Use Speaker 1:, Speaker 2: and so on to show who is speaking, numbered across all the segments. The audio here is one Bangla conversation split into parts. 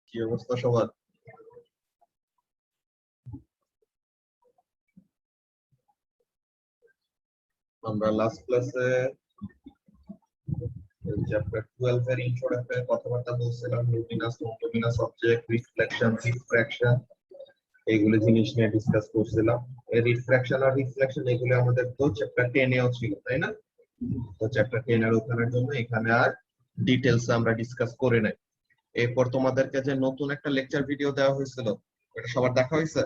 Speaker 1: কি অবস্থা সবার? আমরা লাস্ট ক্লাসে চ্যাপ্টার 12 এর ইন্ট্রোডাক্টরি কথাবার্তা বলছিলাম, লুমিনাস, নন-লুমিনাস অবজেক্ট, রিফ্লেকশন, রিফ্র্যাকশন, এইগুলো জিনিস নিয়ে ডিসকাস করছিলাম। এই রিফ্র্যাকশন আর রিফ্লেকশন এগুলো আমাদের তো চ্যাপ্টার 10 এও ছিল, তাই না? তো চ্যাপ্টার 10 এর ওখানের জন্য এখানে আর ডিটেইলস আমরা ডিসকাস করে নাই। এরপর তোমাদেরকে যে নতুন একটা লেকচার ভিডিও দেওয়া হয়েছিল, এটা সবার দেখা হয়েছে?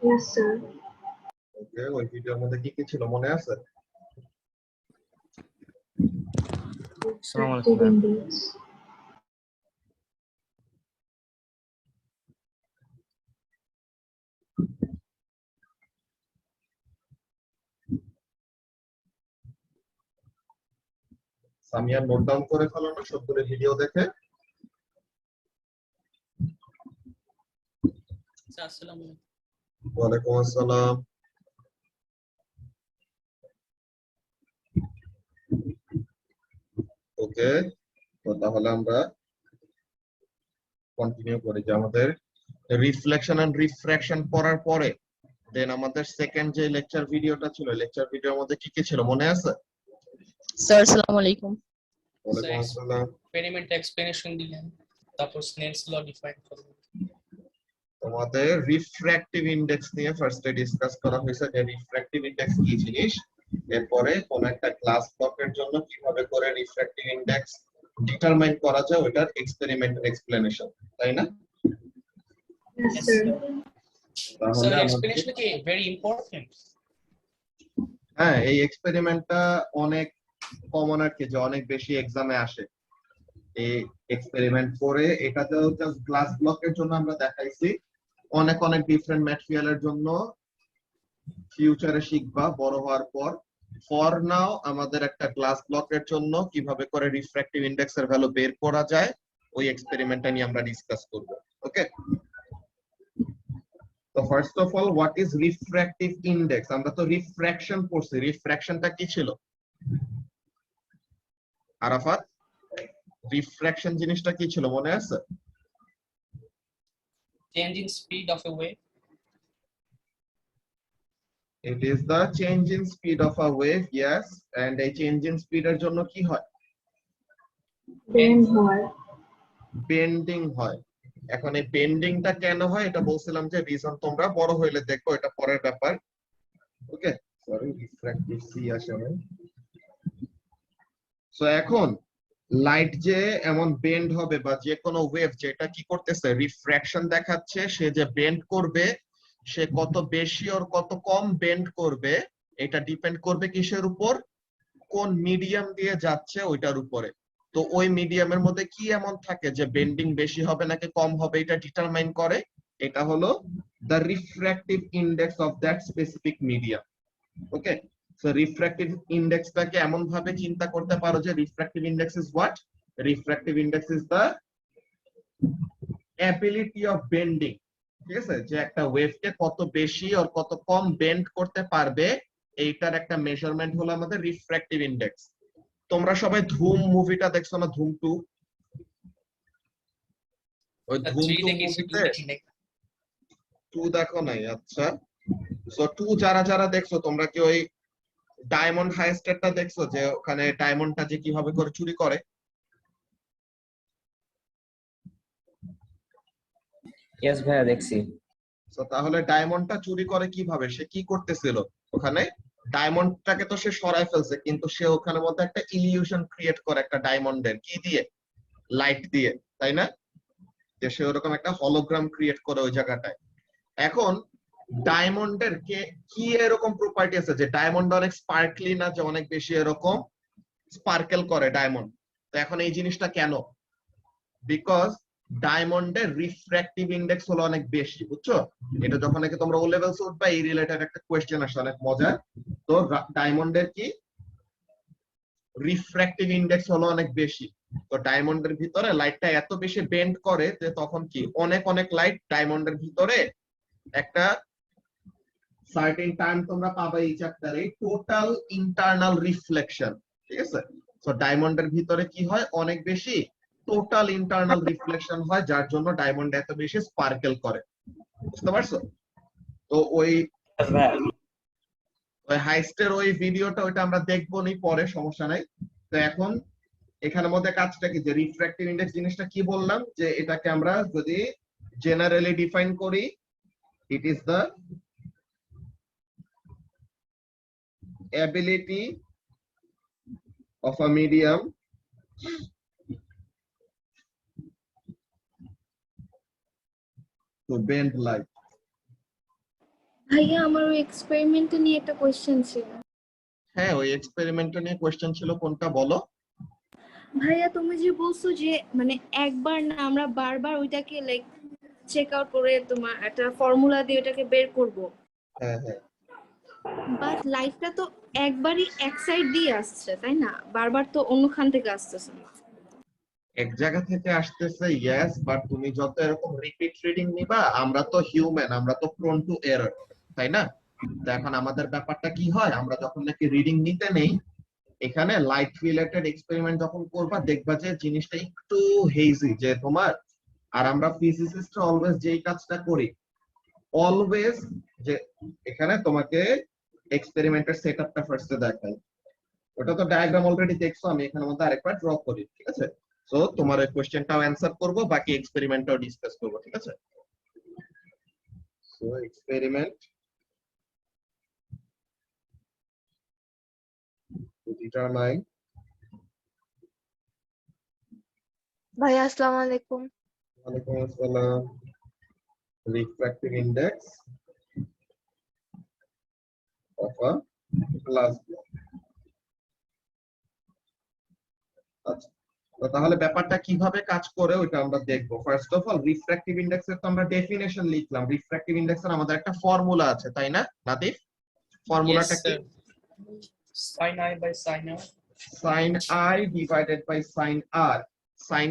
Speaker 2: Yes, sir.
Speaker 1: ওকে, ওই ভিডিওর মধ্যে কি কি ছিল মনে আছে?
Speaker 2: Refractive index.
Speaker 1: Samia note down করে ফেলো না সবগুলো ভিডিও দেখে।
Speaker 3: আসসালামু আলাইকুম।
Speaker 1: ওয়ালাইকুম আসসালাম। ওকে, তো তাহলে আমরা কন্টিনিউ করি যে আমাদের রিফ্লেকশন এন্ড রিফ্র্যাকশন পড়ার পরে দেন আমাদের সেকেন্ড যে লেকচার ভিডিওটা ছিল, লেকচার ভিডিওর মধ্যে কি কি ছিল মনে আছে?
Speaker 4: স্যার আসসালামু আলাইকুম।
Speaker 1: ওয়ালাইকুম আসসালাম।
Speaker 3: এক্সপেরিমেন্ট এক্সপ্লেনেশন দিলেন, তারপর স্নেলস ল ডিফাইন করলেন।
Speaker 1: তোমাদের রিফ্র্যাক্টিভ ইনডেক্স নিয়ে ফার্স্টে ডিসকাস করা হয়েছে যে রিফ্র্যাক্টিভ ইনডেক্স কি জিনিস, এরপরে কোন একটা গ্লাস ব্লকের জন্য কিভাবে করে রিফ্র্যাক্টিভ ইনডেক্স ডিটারমাইন করা যায় ওটার এক্সপেরিমেন্টাল এক্সপ্লেনেশন, তাই না?
Speaker 2: Yes, sir.
Speaker 1: তাহলে
Speaker 3: স্যার
Speaker 1: আমাদের
Speaker 3: এক্সপ্লেনেশন কি ভেরি ইম্পর্টেন্ট?
Speaker 1: হ্যাঁ, এই এক্সপেরিমেন্টটা অনেক কমন আর কি, যে অনেক বেশি এক্সামে আসে। এই এক্সপেরিমেন্ট করে এটাতেও জাস্ট গ্লাস ব্লকের জন্য আমরা দেখাইছি, অনেক অনেক ডিফারেন্ট ম্যাটেরিয়ালের জন্য ফিউচারে শিখবা বড় হওয়ার পর। ফর নাও আমাদের একটা গ্লাস ব্লকের জন্য কিভাবে করে রিফ্র্যাক্টিভ ইনডেক্সের ভ্যালু বের করা যায় ওই এক্সপেরিমেন্টটা নিয়ে আমরা ডিসকাস করব। ওকে, তো first of all what is refractive index? আমরা তো রিফ্র্যাকশন পড়ছি, রিফ্র্যাকশনটা কি ছিল আরাফাত? রিফ্র্যাকশন জিনিসটা কি ছিল মনে আছে?
Speaker 3: Change in speed of A wave.
Speaker 1: It is the change in speed of a wave, yes, and a change in speed এর জন্য কি হয়?
Speaker 2: Bend হয়।
Speaker 1: বেন্ডিং হয়। এখন এই বেন্ডিংটা কেন হয় এটা বলছিলাম যে রিজন তোমরা বড় হইলে দেখো, এটা পরের ব্যাপার। ওকে, সরি রিফ্র্যাক্টিভ সি আসে না। সো এখন লাইট যে এমন বেন্ড হবে বা যে কোনো ওয়েভ যেটা কি করতেছে রিফ্র্যাকশন দেখাচ্ছে, সে যে বেন্ড করবে সে কত বেশি আর কত কম বেন্ড করবে এটা ডিপেন্ড করবে কিসের উপর? কোন মিডিয়াম দিয়ে যাচ্ছে ওইটার উপরে। তো ওই মিডিয়ামের মধ্যে কি এমন থাকে যে বেন্ডিং বেশি হবে নাকি কম হবে এটা ডিটারমাইন করে, এটা হলো the refractive index of that specific medium. Okay, so refractive ইনডেক্সটাকে এমন ভাবে চিন্তা করতে পারো যে refractive index is what? Refractive index is the ability of bending. ঠিক আছে, যে একটা ওয়েভকে কত বেশি আর কত কম বেন্ড করতে পারবে এইটার একটা মেজারমেন্ট হলো আমাদের রিফ্র্যাক্টিভ ইনডেক্স। তোমরা সবাই ধুম মুভিটা দেখছো না? ধুম 2? ওই ধুম 2 মুভিতে 2 দেখো নাই? আচ্ছা, সো 2 যারা যারা দেখছো তোমরা কি ওই ডায়মন্ড হাইস্টেরটা দেখছো, যে ওখানে ডায়মন্ডটা যে কিভাবে করে চুরি করে?
Speaker 5: ইয়েস ভাইয়া দেখছি।
Speaker 1: সো তাহলে ডায়মন্ডটা চুরি করে কিভাবে? সে কি করতেছিল ওখানে? ডায়মন্ডটাকে তো সে সরায় ফেলছে, কিন্তু সে ওখানে মধ্যে একটা ইলিউশন ক্রিয়েট করে একটা ডায়মন্ডের, কি দিয়ে? লাইট দিয়ে, তাই না? যে সে ওরকম একটা হলোগ্রাম ক্রিয়েট করে ওই জায়গাটায়। এখন ডায়মন্ডের কি এরকম প্রপার্টি আছে যে ডায়মন্ড অনেক স্পার্কলি না, যে অনেক বেশি এরকম স্পার্কেল করে ডায়মন্ড? তো এখন এই জিনিসটা কেন? বিকজ ডায়মন্ডের রিফ্র্যাক্টিভ ইনডেক্স হলো অনেক বেশি, বুঝছো? এটা যখন নাকি তোমরা ও লেভেলস উঠবা এই রিলেটেড একটা কোশ্চেন আসে অনেক মজার। তো ডায়মন্ডের কি রিফ্র্যাক্টিভ ইনডেক্স হলো অনেক বেশি, তো ডায়মন্ডের ভিতরে লাইটটা এত বেশি বেন্ড করে যে তখন কি অনেক অনেক লাইট ডায়মন্ডের ভিতরে একটা সার্টেন টাইম তোমরা পাবে এই চ্যাপ্টারে টোটাল ইন্টারনাল রিফ্লেকশন। ঠিক আছে, সো ডায়মন্ডের ভিতরে কি হয়, অনেক বেশি টোটাল ইন্টারনাল রিফ্লেকশন হয়, যার জন্য ডায়মন্ড এত বেশি স্পার্কেল করে। বুঝতে পারছো? তো ওই হাইস্টের ওই ভিডিওটা ওইটা আমরা দেখবো নি পরে, সমস্যা নাই। তো এখন এখানের মধ্যে কাজটা কি, যে রিফ্র্যাক্টিভ ইন্ডেক্স জিনিসটা কি বললাম, যে এটাকে আমরা যদি জেনারেলি ডিফাইন করি, it is the ability of a medium to bend light.
Speaker 2: ভাইয়া আমার ওই এক্সপেরিমেন্টে নিয়ে একটা কোয়েশ্চেন ছিল।
Speaker 1: হ্যাঁ, ওই এক্সপেরিমেন্টটা নিয়ে কোশ্চেন ছিল, কোনটা বলো?
Speaker 2: ভাইয়া তুমি যে বলছো যে মানে একবার না আমরা বারবার ওইটাকে লাইক চেক আউট করে তোমার একটা ফর্মুলা দিয়ে ওটাকে বের করব,
Speaker 1: হ্যাঁ হ্যাঁ,
Speaker 2: বাট লাইটটা তো একবারই এক সাইড দিয়ে আসছে তাই না, বারবার তো অন্যখান থেকে আসতেছে না।
Speaker 1: এক জায়গা থেকে আসতেছে, ইয়েস, বাট তুমি যত এরকম রিপিট রিডিং নিবা, আমরা তো হিউম্যান, আমরা তো প্রোন টু এরর, তাই না? তো এখন আমাদের ব্যাপারটা কি হয়, আমরা যখন নাকি রিডিং নিতে নেই, এখানে লাইট রিলেটেড এক্সপেরিমেন্ট যখন করবা, দেখবা যে জিনিসটা একটু হেজি, যে তোমার আর আমরা ফিজিসিস্টরা অলওয়েজ যেই কাজটা করি, অলওয়েজ যে এখানে তোমাকে এক্সপেরিমেন্টের সেটআপটা ফার্স্টে দেখাই, ওটা তো ডায়াগ্রাম অলরেডি দেখছো, আমি এখানের মধ্যে আরেকবার ড্র করি, ঠিক আছে? সো তোমার এই কোশ্চেনটাও অ্যানসার করব, বাকি এক্সপেরিমেন্টটাও ডিসকাস করব, ঠিক আছে? সো এক্সপেরিমেন্ট to determine
Speaker 6: ভাইয়া আসসালামু আলাইকুম।
Speaker 1: ওয়ালাইকুম আসসালাম, refractive index of a glass block। আচ্ছা, তো তাহলে ব্যাপারটা কিভাবে কাজ করে ওইটা আমরা দেখব। First of all, refractive index এর তো আমরা ডেফিনেশন লিখলাম, রিফ্র্যাক্টিভ ইন্ডেক্স এর আমাদের একটা ফর্মুলা আছে, তাই না নাতিফ? ফর্মুলাটা
Speaker 3: Yes,
Speaker 1: কি?
Speaker 3: sir. Sin I by sin R.
Speaker 1: sin i divided by sin r। sin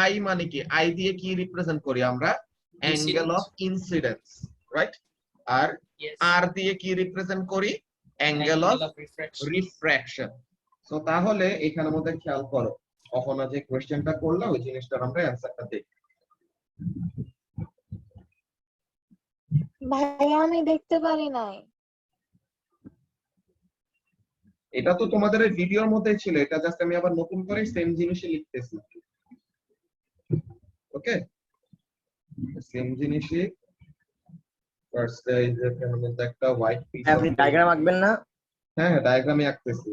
Speaker 1: i মানে কি, i দিয়ে কি রিপ্রেজেন্ট করি আমরা? Angle of incidence, right? আর
Speaker 3: Yes.
Speaker 1: r দিয়ে কি রিপ্রেজেন্ট করি? Angle of
Speaker 3: Angle of refraction.
Speaker 1: Refraction. So তাহলে এখানের মধ্যে খেয়াল করো, অহনা যে কোশ্চেনটা করলাম ওই জিনিসটার আমরা অ্যানসারটা দেখি।
Speaker 6: ভাইয়া আমি দেখতে পারি নাই।
Speaker 1: এটা তো তোমাদের এই ভিডিওর মধ্যেই ছিল, এটা জাস্ট আমি আবার নতুন করে সেম জিনিসই লিখতেছি। ওকে, সেম জিনিসই ফার্স্ট এই যে এখানের মধ্যে একটা হোয়াইট পিস,
Speaker 5: আপনি ডায়াগ্রাম আঁকবেন না?
Speaker 1: হ্যাঁ হ্যাঁ, ডায়াগ্রামে আঁকতেছি।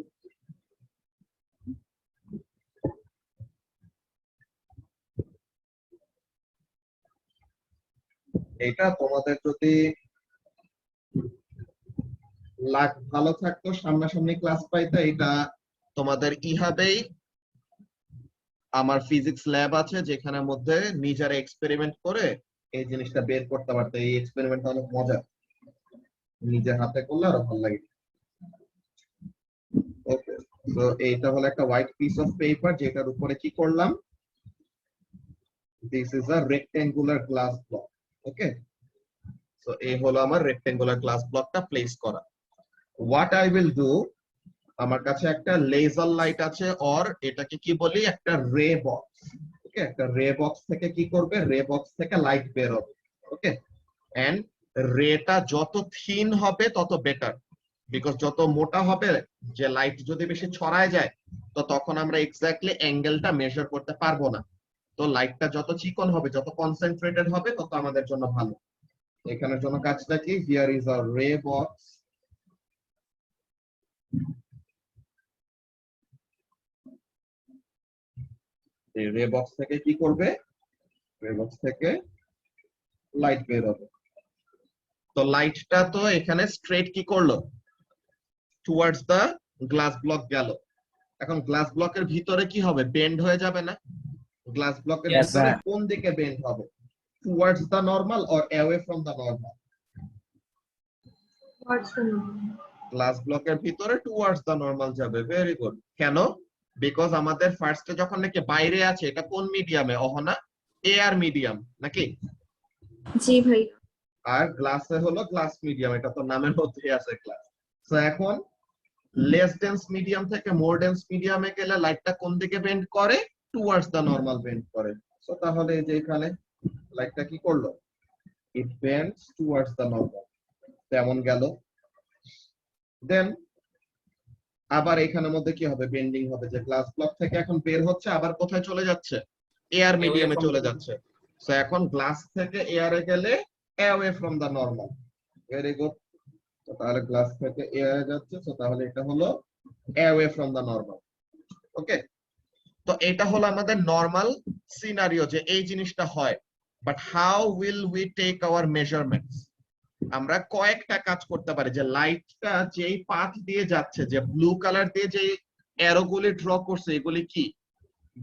Speaker 1: এটা তোমাদের যদি লাক ভালো থাকতো, সামনাসামনি ক্লাস পাইতে, এটা তোমাদের ইহাবেই আমার ফিজিক্স ল্যাব আছে, যেখানের মধ্যে নিজেরা এক্সপেরিমেন্ট করে এই জিনিসটা বের করতে পারতো। এই এক্সপেরিমেন্টটা অনেক মজা, নিজের হাতে করলে আরো ভালো লাগে। ওকে, তো এইটা হলো একটা হোয়াইট পিস অফ পেপার, যেটার উপরে কি করলাম, this is a rectangular glass block. Okay, so এই হলো আমার রেক্টেঙ্গুলার গ্লাস ব্লকটা প্লেস করা। হোয়াট আই উইল ডু, আমার কাছে একটা লেজার লাইট আছে, অর এটাকে কি বলি, একটা রে বক্স। ওকে, একটা রে বক্স থেকে কি করবে, রে বক্স থেকে লাইট বের হবে। ওকে, এন্ড রেটা যত থিন হবে তত বেটার, বিকজ যত মোটা হবে, যে লাইট যদি বেশি ছড়ায় যায়, তো তখন আমরা এক্স্যাক্টলি অ্যাঙ্গেলটা মেজার করতে পারবো না। তো লাইটটা যত চিকন হবে, যত কনসেন্ট্রেটেড হবে, তত আমাদের জন্য ভালো। এখানের জন্য কাজটা কি, হিয়ার ইজ আ রে বক্স, এই রে বক্স থেকে কি করবে, রে বক্স থেকে লাইট বের হবে। তো লাইটটা তো এখানে স্ট্রেট কি করলো, টুয়ার্ডস দা গ্লাস ব্লক গেল। এখন গ্লাস ব্লকের ভিতরে কি হবে, বেন্ড হয়ে যাবে না? গ্লাস ব্লকের
Speaker 3: Yes,
Speaker 1: ভিতরে
Speaker 5: sir.
Speaker 1: কোন দিকে বেন্ড হবে, towards the normal or away from the normal?
Speaker 2: What's the normal?
Speaker 1: Glass ব্লকের ভিতরে টুয়ার্ডস দা নরমাল যাবে। Very good. কেন? বিকজ আমাদের ফার্স্টে যখন নাকি বাইরে আছে, এটা কোন মিডিয়ামে অহনা? এয়ার মিডিয়াম নাকি?
Speaker 2: জি ভাইয়া।
Speaker 1: আর গ্লাসে হলো গ্লাস মিডিয়াম, এটা তো নামের মধ্যেই আছে গ্লাস। তো এখন লেস ডেন্স মিডিয়াম থেকে মোর ডেন্স মিডিয়ামে গেলে লাইটটা কোন দিকে বেন্ড করে, টুয়ার্ডস দ্য নরমাল বেন্ড করে। সো তাহলে এই যে এখানে লাইটটা কি করলো, ইট বেন্ডস টুয়ার্ডস দ্য নরমাল, তেমন গেল। দেন আবার এখানের মধ্যে কি হবে, বেন্ডিং হবে, যে গ্লাস ব্লক থেকে এখন বের হচ্ছে, আবার কোথায় চলে যাচ্ছে, এয়ার মিডিয়ামে চলে যাচ্ছে। সো এখন গ্লাস থেকে এয়ারে গেলে away from the normal. Very good. তো তাহলে গ্লাস থেকে এয়ারে যাচ্ছে, সো তাহলে এটা হলো অ্যাওয়ে ফ্রম দ্য নরমাল। ওকে, তো এটা হলো আমাদের নরমাল সিনারিও যে এই জিনিসটা হয়। But how will we take our measurements? আমরা কয়েকটা কাজ করতে পারি। যে লাইটটা যেই পাথ দিয়ে যাচ্ছে, যে ব্লু কালার দিয়ে যে অ্যারোগুলি ড্র করছে, এগুলি কি,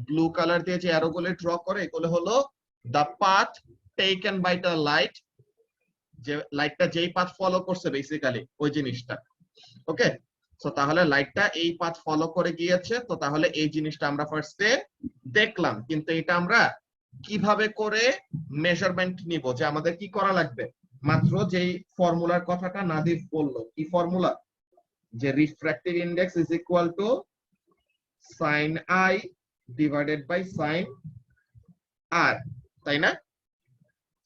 Speaker 1: ব্লু কালার দিয়ে যে অ্যারোগুলি ড্র করে এগুলো হলো the path taken by the light, যে লাইটটা যেই পাথ ফলো করছে বেসিক্যালি ওই জিনিসটা। ওকে, সো তাহলে লাইটটা এই পাথ ফলো করে গিয়েছে, তো তাহলে এই জিনিসটা আমরা ফার্স্টে দেখলাম। কিন্তু এটা আমরা কিভাবে করে মেজারমেন্ট নিব, যে আমাদের কি করা লাগবে, মাত্র যেই ফর্মুলার কথাটা নাদিফ বললো, কি ফর্মুলা, যে refractive index is equal to sine i divided by sine r, তাই না?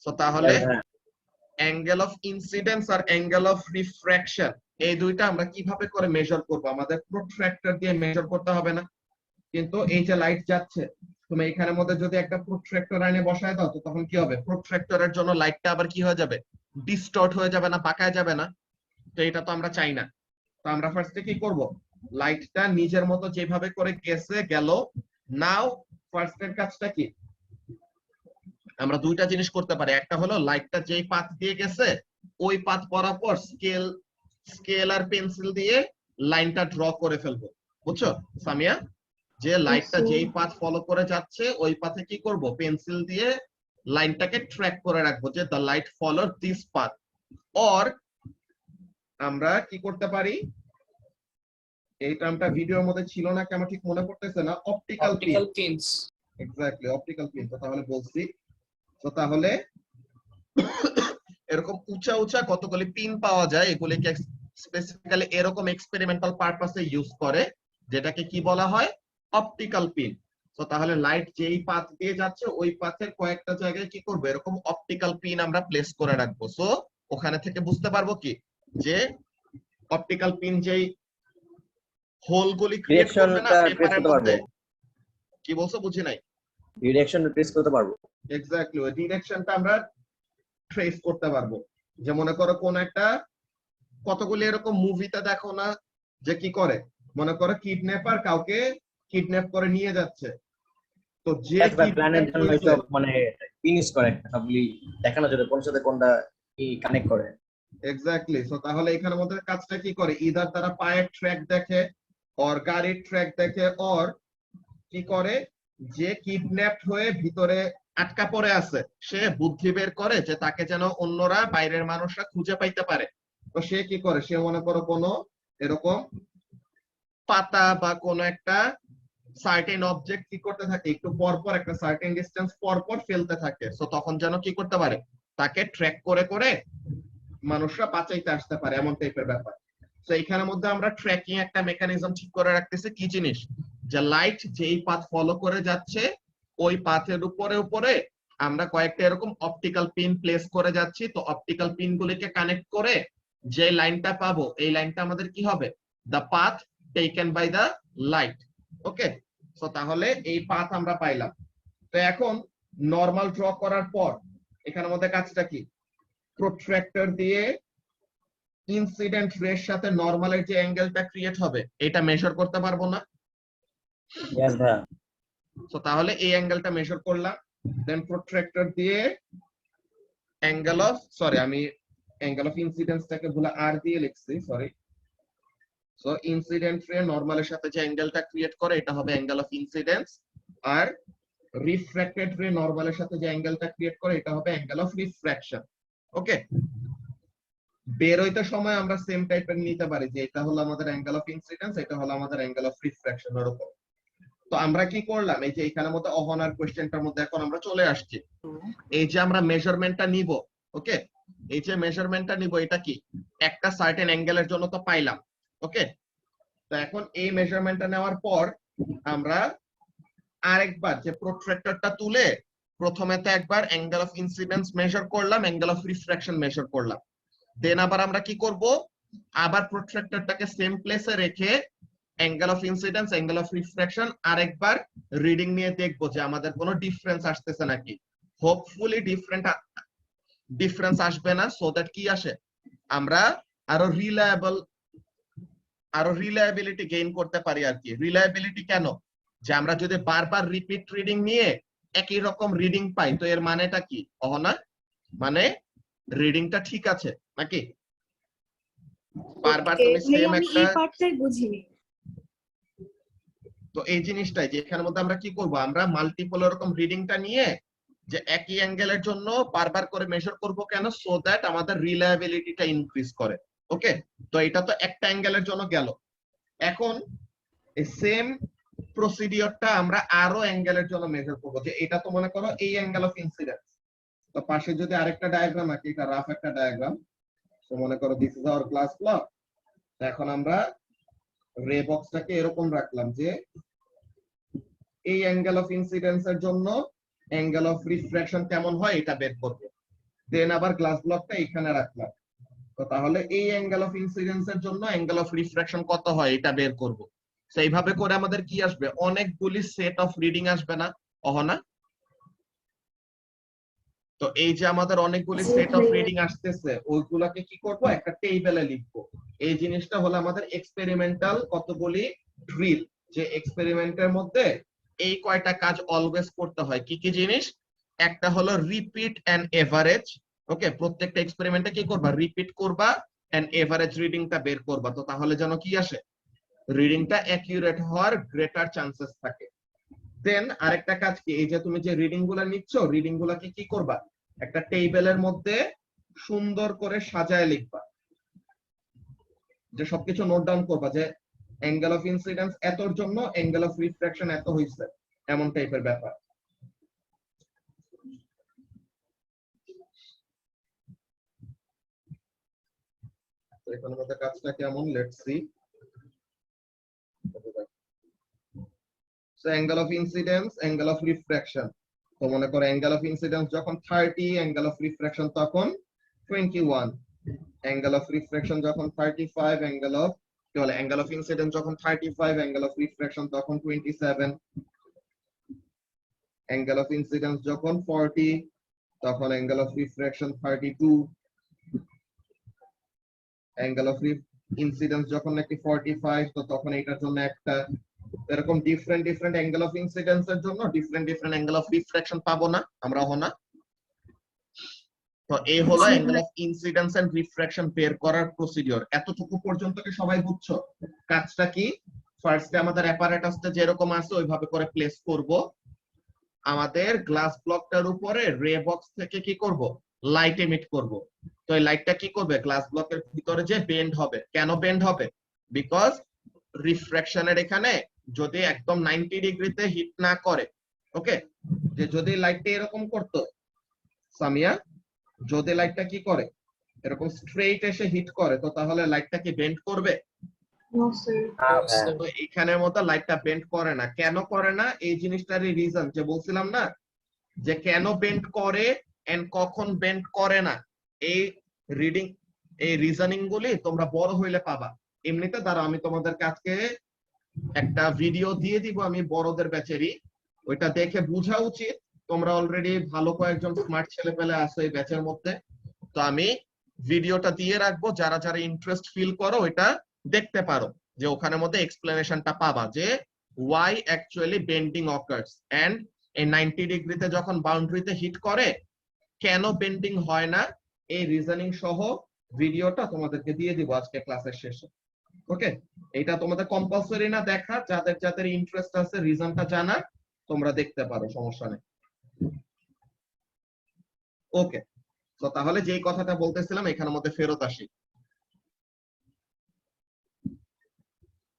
Speaker 1: সো তাহলে অ্যাঙ্গেল অফ ইনসিডেন্স আর অ্যাঙ্গেল অফ রিফ্র্যাকশন, এই দুইটা আমরা কিভাবে করে মেজার করব? আমাদের প্রোট্রাক্টর দিয়ে মেজার করতে হবে না? কিন্তু এই যে লাইট যাচ্ছে, তুমি এখানের মধ্যে যদি একটা প্রোট্রাক্টর আইনে বসায় দাও, তো তখন কি হবে, প্রোট্রাক্টরের জন্য লাইটটা আবার কি হয়ে যাবে, ডিস্টর্ট হয়ে যাবে না, পাকায় যাবে না? তো এটা তো আমরা চাই না। তো আমরা ফার্স্টে কি করব, লাইটটা নিজের মতো যেভাবে করে গেছে গেল। নাও ফার্স্টের কাজটা কি, আমরা দুইটা জিনিস করতে পারি। একটা হলো লাইটটা যেই পাথ দিয়ে গেছে ওই পাথ বরাবর স্কেল আর পেন্সিল দিয়ে লাইনটা ড্র করে ফেলবো। বুঝছো সামিয়া? যে লাইটটা যেই পাথ ফলো করে যাচ্ছে ওই পাথে কি করব, পেন্সিল দিয়ে লাইনটাকে ট্র্যাক করে রাখবো, যে the light follow this path. Or আমরা কি করতে পারি, এই টার্মটা ভিডিওর মধ্যে ছিল না কি আমার ঠিক মনে পড়তেছে না, optical
Speaker 3: pins.
Speaker 1: Exactly, optical pin. তো তাহলে বলছি, তো তাহলে এরকম উঁচা উঁচা কতগুলি পিন পাওয়া যায়, এগুলিকে স্পেসিফিক্যালি এরকম এক্সপেরিমেন্টাল পারপাসে ইউজ করে, যেটাকে কি বলা হয়, অপটিক্যাল পিন। তো তাহলে লাইট যেই পাথ দিয়ে যাচ্ছে ওই পাথের কয়েকটা জায়গায় কি করবো, এরকম অপটিক্যাল পিন আমরা প্লেস করে রাখবো। সো ওখানে থেকে বুঝতে পারবো কি, যে অপটিক্যাল পিন যেই হোলগুলি ক্রিয়েট করবে না পেপারের মধ্যে। কি বলছো, বুঝি নাই?
Speaker 5: ডিরেকশন ট্রেস করতে পারবো।
Speaker 1: এক্স্যাক্টলি, ওই ডিরেকশনটা আমরা ট্রেস করতে পারবো। যে মনে করো কোন একটা, কতগুলি এরকম মুভিতে দেখো না, যে কি করে, মনে করো কিডন্যাপার কাউকে কিডন্যাপ করে নিয়ে যাচ্ছে, তো যে
Speaker 5: প্ল্যানের জন্য সব মানে ফিনিশ করে সবগুলি দেখানোর জন্য কোন সাথে কোনটা কি কানেক্ট করে।
Speaker 1: এক্স্যাক্টলি। সো তাহলে এখানের মধ্যে কাজটা কি করে, ইদার তারা পায়ের ট্র্যাক দেখে, অর গাড়ির ট্র্যাক দেখে, অর কি করে, যে কিডন্যাপড হয়ে ভিতরে আটকা পড়ে আছে সে বুদ্ধি বের করে যে তাকে যেন অন্যরা, বাইরের মানুষরা খুঁজে পাইতে পারে। তো সে কি করে, সে মনে করো কোনো এরকম পাতা বা কোনো একটা সার্টেন অবজেক্ট কি করতে থাকে, একটু পর পর একটা সার্টেন ডিসটেন্স পর পর ফেলতে থাকে। সো তখন যেন কি করতে পারে, তাকে ট্র্যাক করে করে মানুষরা বাঁচাইতে আসতে পারে, এমন টাইপের ব্যাপার। তো এখানের মধ্যে আমরা ট্র্যাকিং একটা মেকানিজম ঠিক করে রাখতেছি। কি জিনিস, যে লাইট যেই পাথ ফলো করে যাচ্ছে ওই পাথের উপরে উপরে আমরা কয়েকটা এরকম অপটিক্যাল পিন প্লেস করে যাচ্ছি। তো অপটিক্যাল পিন গুলিকে কানেক্ট করে যে লাইনটা পাবো, এই লাইনটা আমাদের কি হবে, the path taken by the light. Okay, so তাহলে এই পাথ আমরা পাইলাম। তো এখন নরমাল ড্র করার পর এখানের মধ্যে কাজটা কি, প্রোট্রাক্টর দিয়ে ইনসিডেন্ট রের সাথে নরমালের যে অ্যাঙ্গেলটা ক্রিয়েট হবে এটা মেজার করতে পারবো না?
Speaker 5: यस ভাই।
Speaker 1: সো তাহলে এই অ্যাঙ্গেলটা মেজার করলাম, দেন প্রোট্রাক্টর দিয়ে অ্যাঙ্গেল অফ, সরি আমি অ্যাঙ্গেল অফ ইনসিডেন্সটাকে ভুলে আর দিয়ে লিখছি, সরি। সো ইনসিডেন্ট রে নরমালের সাথে যে অ্যাঙ্গেলটা ক্রিয়েট করে এটা হবে অ্যাঙ্গেল অফ ইনসিডেন্স, আর রিফ্র্যাক্টেড রে নরমালের সাথে যে অ্যাঙ্গেলটা ক্রিয়েট করে এটা হবে অ্যাঙ্গেল অফ রিফ্র্যাকশন। ওকে, বের হইতে সময় আমরা সেম টাইপের নিতে পারি, যে এটা হলো আমাদের অ্যাঙ্গেল অফ ইনসিডেন্স, এটা হলো আমাদের অ্যাঙ্গেল অফ রিফ্র্যাকশন এর উপর। তো আমরা কি করলাম, এই যে এখানের মধ্যে অহনার কোশ্চেনটার মধ্যে এখন আমরা চলে আসছি। এই যে আমরা মেজারমেন্টটা নিব, ওকে, এই যে মেজারমেন্টটা নিব এটা কি, একটা সার্টেন অ্যাঙ্গেলের জন্য তো পাইলাম। ওকে, তো এখন এই মেজারমেন্টটা নেওয়ার পর আমরা আরেকবার যে প্রোট্রাক্টরটা তুলে প্রথমে তো একবার অ্যাঙ্গেল অফ ইনসিডেন্স মেজার করলাম, অ্যাঙ্গেল অফ রিফ্রাকশন মেজার করলাম, দেন আবার আমরা কি করব, আবার প্রোট্রাক্টরটাকে সেম প্লেসে রেখে angle of incidence, angle of refraction আরেকবার রিডিং নিয়ে দেখবো যে আমাদের কোনো ডিফারেন্স আসতেছে নাকি। হোপফুলি ডিফারেন্স আসবে না, সো দ্যাট কি আসে, আমরা আরো রিলায়েবিলিটি গেইন করতে পারি আর কি। রিলায়েবিলিটি কেন, যে আমরা যদি বারবার রিপিট রিডিং নিয়ে একই রকম রিডিং পাই তো এর মানেটা কি, না মানে রিডিংটা ঠিক আছে নাকি। বারবার তুমি
Speaker 2: ভাইয়া
Speaker 1: সেম
Speaker 2: আমি
Speaker 1: একটা,
Speaker 2: এই পার্টটাই বুঝিনি।
Speaker 1: তো এই জিনিসটাই যে এখানের মধ্যে আমরা কি করব, আমরা মাল্টিপল এরকম রিডিংটা নিয়ে যে একই অ্যাঙ্গেলের জন্য বারবার করে মেজার করব কেন, সো দ্যাট আমাদের রিলায়েবিলিটিটা ইনক্রিজ করে। ওকে, তো এটা তো একটা অ্যাঙ্গেলের জন্য গেল। এখন এই সেম প্রসিডিওরটা আমরা আরো অ্যাঙ্গেলের জন্য মেজার করব, যে এটা তো মনে করো এই অ্যাঙ্গেল অফ ইনসিডেন্স, তো পাশে যদি আরেকটা ডায়াগ্রাম আঁকি, এটা রাফ একটা ডায়াগ্রাম, তো মনে করো this is our class block. এখন আমরা রে বক্সটাকে এরকম রাখলাম যে এই অ্যাঙ্গেল অফ ইনসিডেন্স এর জন্য অ্যাঙ্গেল অফ রিফ্রাকশন কেমন হয় এটা বের করব, দেন আবার গ্লাস ব্লকটা এখানে রাখলাম, তো তাহলে এই অ্যাঙ্গেল অফ ইনসিডেন্স এর জন্য অ্যাঙ্গেল অফ রিফ্রাকশন কত হয় এটা বের করব। সেইভাবে করে আমাদের কি আসবে, অনেকগুলি সেট অফ রিডিং আসবে না, না। তো এই যে আমাদের অনেকগুলি সেট অফ রিডিং আসতেছে ওইগুলাকে কি করব, একটা টেবিলে লিখবো। এই জিনিসটা হলো আমাদের এক্সপেরিমেন্টাল কতগুলি ড্রিল, যে এক্সপেরিমেন্টের মধ্যে এই কয়টা কাজ অলওয়েজ করতে হয়। কি কি জিনিস, একটা হলো রিপিট এন্ড এভারেজ। ওকে, প্রত্যেকটা এক্সপেরিমেন্টে কি করবা, রিপিট করবা এন্ড এভারেজ রিডিংটা বের করবা, তো তাহলে যেন কি আসে, রিডিংটা অ্যাকিউরেট হওয়ার গ্রেটার চান্সেস থাকে। দেন আরেকটা কাজ কি, এই যে তুমি যে রিডিং গুলা নিচ্ছ, রিডিং গুলাকে কি করবা, একটা টেবিলের মধ্যে সুন্দর করে সাজায় লিখবা, যে সবকিছু নোট ডাউন করবা, যে অ্যাঙ্গেল অফ ইনসিডেন্স এতর জন্য অ্যাঙ্গেল অফ রিফ্রাকশন এত হইছে, এমন টাইপের ব্যাপার। তো এখানে আমাদের কাজটা কেমন, let's see. So angle of incidence, angle of refraction, তো মনে করো অ্যাঙ্গেল অফ ইনসিডেন্স যখন 30, অ্যাঙ্গেল অফ রিফ্রাকশন তখন 21, অ্যাঙ্গেল অফ রিফ্রাকশন যখন 35, অ্যাঙ্গেল অফ কি বলে, অ্যাঙ্গেল অফ ইনসিডেন্স যখন 35, অ্যাঙ্গেল অফ রিফ্রাকশন তখন 27, অ্যাঙ্গেল অফ ইনসিডেন্স যখন 40 তখন angle of refraction 32, angle of incidence যখন নাকি 45 তো তখন এটার জন্য একটা, এরকম ডিফারেন্ট অ্যাঙ্গেল অফ ইনসিডেন্স এর জন্য ডিফারেন্ট অ্যাঙ্গেল অফ রিফ্রাকশন পাবো না আমরা, না। তো এই হলো angle of incidence and refraction বের করার প্রসিডিওর। এতটুকু পর্যন্ত কি সবাই বুঝছো? কাজটা কি, ফার্স্টে আমাদের অ্যাপারেটাসটা যেরকম আছে ওইভাবে করে প্লেস করব, আমাদের গ্লাস ব্লকটার উপরে রে বক্স থেকে কি করব, লাইট এমিট করব। তো এই লাইটটা কি করবে, গ্লাস ব্লকের ভিতরে যে বেন্ড হবে। কেন বেন্ড হবে, বিকজ রিফ্রাকশনের এখানে যদি একদম 90 ডিগ্রিতে হিট না করে, ওকে, যে যদি লাইটটা এরকম করতো সামিয়া, যদি লাইটটা কি করে এরকম স্ট্রেইট এসে হিট করে, তো তাহলে লাইটটা কি বেন্ড করবে? তো এখানের মতো লাইটটা বেন্ড করে না। কেন করে না, এই জিনিসটারই রিজন যে বলছিলাম না, যে কেন বেন্ড করে এন্ড কখন বেন্ড করে না, এই রিডিং, এই রিজনিং গুলি তোমরা বড় হইলে পাবা। এমনিতে দাঁড়াও আমি তোমাদেরকে আজকে একটা ভিডিও দিয়ে দিব, আমি বড়দের ব্যাচেরই, ওইটা দেখে বোঝা উচিত। তোমরা অলরেডি ভালো কয়েকজন স্মার্ট ছেলে পেলে আছো এই ব্যাচের মধ্যে, তো আমি ভিডিওটা দিয়ে রাখবো, যারা যারা ইন্টারেস্ট ফিল করো ওইটা দেখতে পারো, যে ওখানের মধ্যে এক্সপ্লেনেশনটা পাবা যে why actually bending occurs and এই 90 ডিগ্রিতে যখন বাউন্ডারিতে হিট করে কেন বেন্ডিং হয় না, এই রিজনিং সহ ভিডিওটা তোমাদেরকে দিয়ে দিব আজকে ক্লাসের শেষে। ওকে, এটা তোমাদের কম্পালসরি না দেখা, যাদের যাদের ইন্টারেস্ট আছে রিজনটা জানা তোমরা দেখতে পারো, সমস্যা নেই। ওকে, তো তাহলে যেই কথাটা বলতেছিলাম এখানের মধ্যে ফেরত আসি।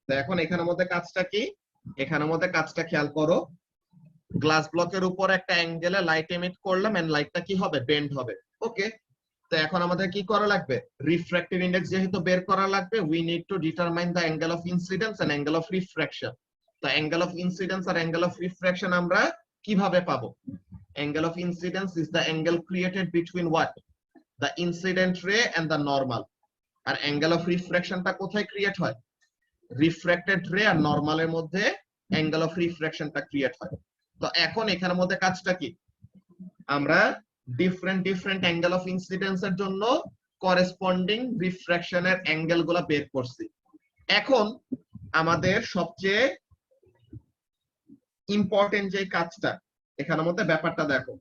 Speaker 1: তো এখন এখানের মধ্যে কাজটা কি, এখানের মধ্যে কাজটা খেয়াল করো, গ্লাস ব্লকের উপর একটা অ্যাঙ্গেলে লাইট এমিট করলাম এন্ড লাইটটা কি হবে, বেন্ড হবে। ওকে, তো এখন আমাদের কি করা লাগবে, রিফ্র্যাক্টিভ ইন্ডেক্স যেহেতু বের করা লাগবে, we need to determine the angle of incidence and angle of refraction. তো অ্যাঙ্গেল অফ ইনসিডেন্স আর অ্যাঙ্গেল অফ রিফ্র্যাকশন আমরা কিভাবে পাবো? Angle of incidence is the angle created between what, the incident ray and the normal. আর অ্যাঙ্গেল অফ রিফ্র্যাকশনটা কোথায় ক্রিয়েট হয়? রিফ্র্যাক্টেড রে আর নরমালের মধ্যে অ্যাঙ্গেল অফ রিফ্র্যাকশনটা ক্রিয়েট হয়। তো এখন এখানের মধ্যে কাজটা কি, আমরা ডিফারেন্ট অ্যাঙ্গেল অফ ইনসিডেন্স এর জন্য করেসপন্ডিং রিফ্র্যাকশনের অ্যাঙ্গেল গুলা বের করছি। এখন আমাদের সবচেয়ে ইম্পর্টেন্ট যে কাজটা এখানের মধ্যে, ব্যাপারটা দেখো,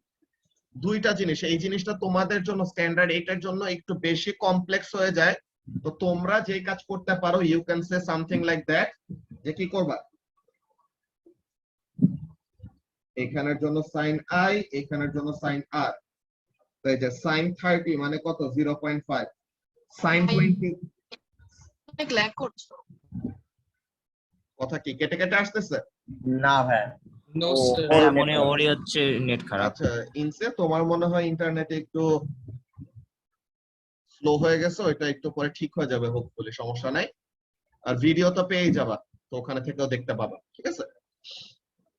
Speaker 1: দুইটা জিনিস। এই জিনিসটা তোমাদের জন্য স্ট্যান্ডার্ড এইটার জন্য একটু বেশি কমপ্লেক্স হয়ে যায়। তো তোমরা যে কাজ করতে পারো, you can say something like that, যে কি করবা, এখানের জন্য সাইন আই, এখানের জন্য সাইন আর। তো এই যে সাইন 30 মানে কত, 0.5, সাইন 20
Speaker 4: অনেক ল্যাগ করছো।
Speaker 1: কথা কি কেটে কেটে আসতেছে?
Speaker 5: না ভাই,
Speaker 3: নো
Speaker 5: ও,
Speaker 3: স্যার।
Speaker 5: হ্যাঁ,
Speaker 7: মনে হয় ওরই হচ্ছে নেট খারাপ।
Speaker 1: আচ্ছা ইনসে, তোমার মনে হয় ইন্টারনেটে একটু স্লো হয়ে গেছে, ওইটা একটু পরে ঠিক হয়ে যাবে হোপফুলি, সমস্যা নাই। আর ভিডিও তো পেয়েই যাবা, তো ওখানে থেকেও দেখতে পাবা, ঠিক আছে?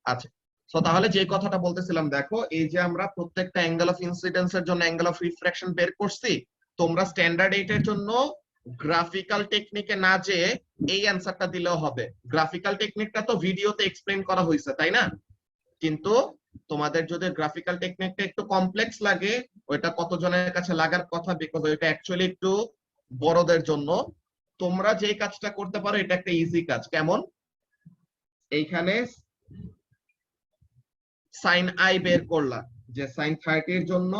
Speaker 1: আচ্ছা, সো তাহলে যে কথাটা বলতেছিলাম, দেখো এই যে আমরা প্রত্যেকটা অ্যাঙ্গেল অফ ইনসিডেন্স এর জন্য অ্যাঙ্গেল অফ রিফ্র্যাকশন বের করছি, তোমরা স্ট্যান্ডার্ড 8 এর জন্য গ্রাফিক্যাল টেকনিকে না যে এই অ্যানসারটা দিলেও হবে। গ্রাফিক্যাল টেকনিকটা তো ভিডিওতে এক্সপ্লেইন করা হয়েছে, তাই না? কিন্তু তোমাদের যদি গ্রাফিক্যাল টেকনিকটা একটু কমপ্লেক্স লাগে, ওইটা কতজনের কাছে লাগার কথা, বিকজ ওইটা অ্যাকচুয়ালি একটু বড়দের জন্য। তোমরা যে কাজটা করতে পারো, এটা একটা ইজি কাজ। কেমন? এইখানে সাইন আই বের করলা, যে সাইন 30 এর জন্য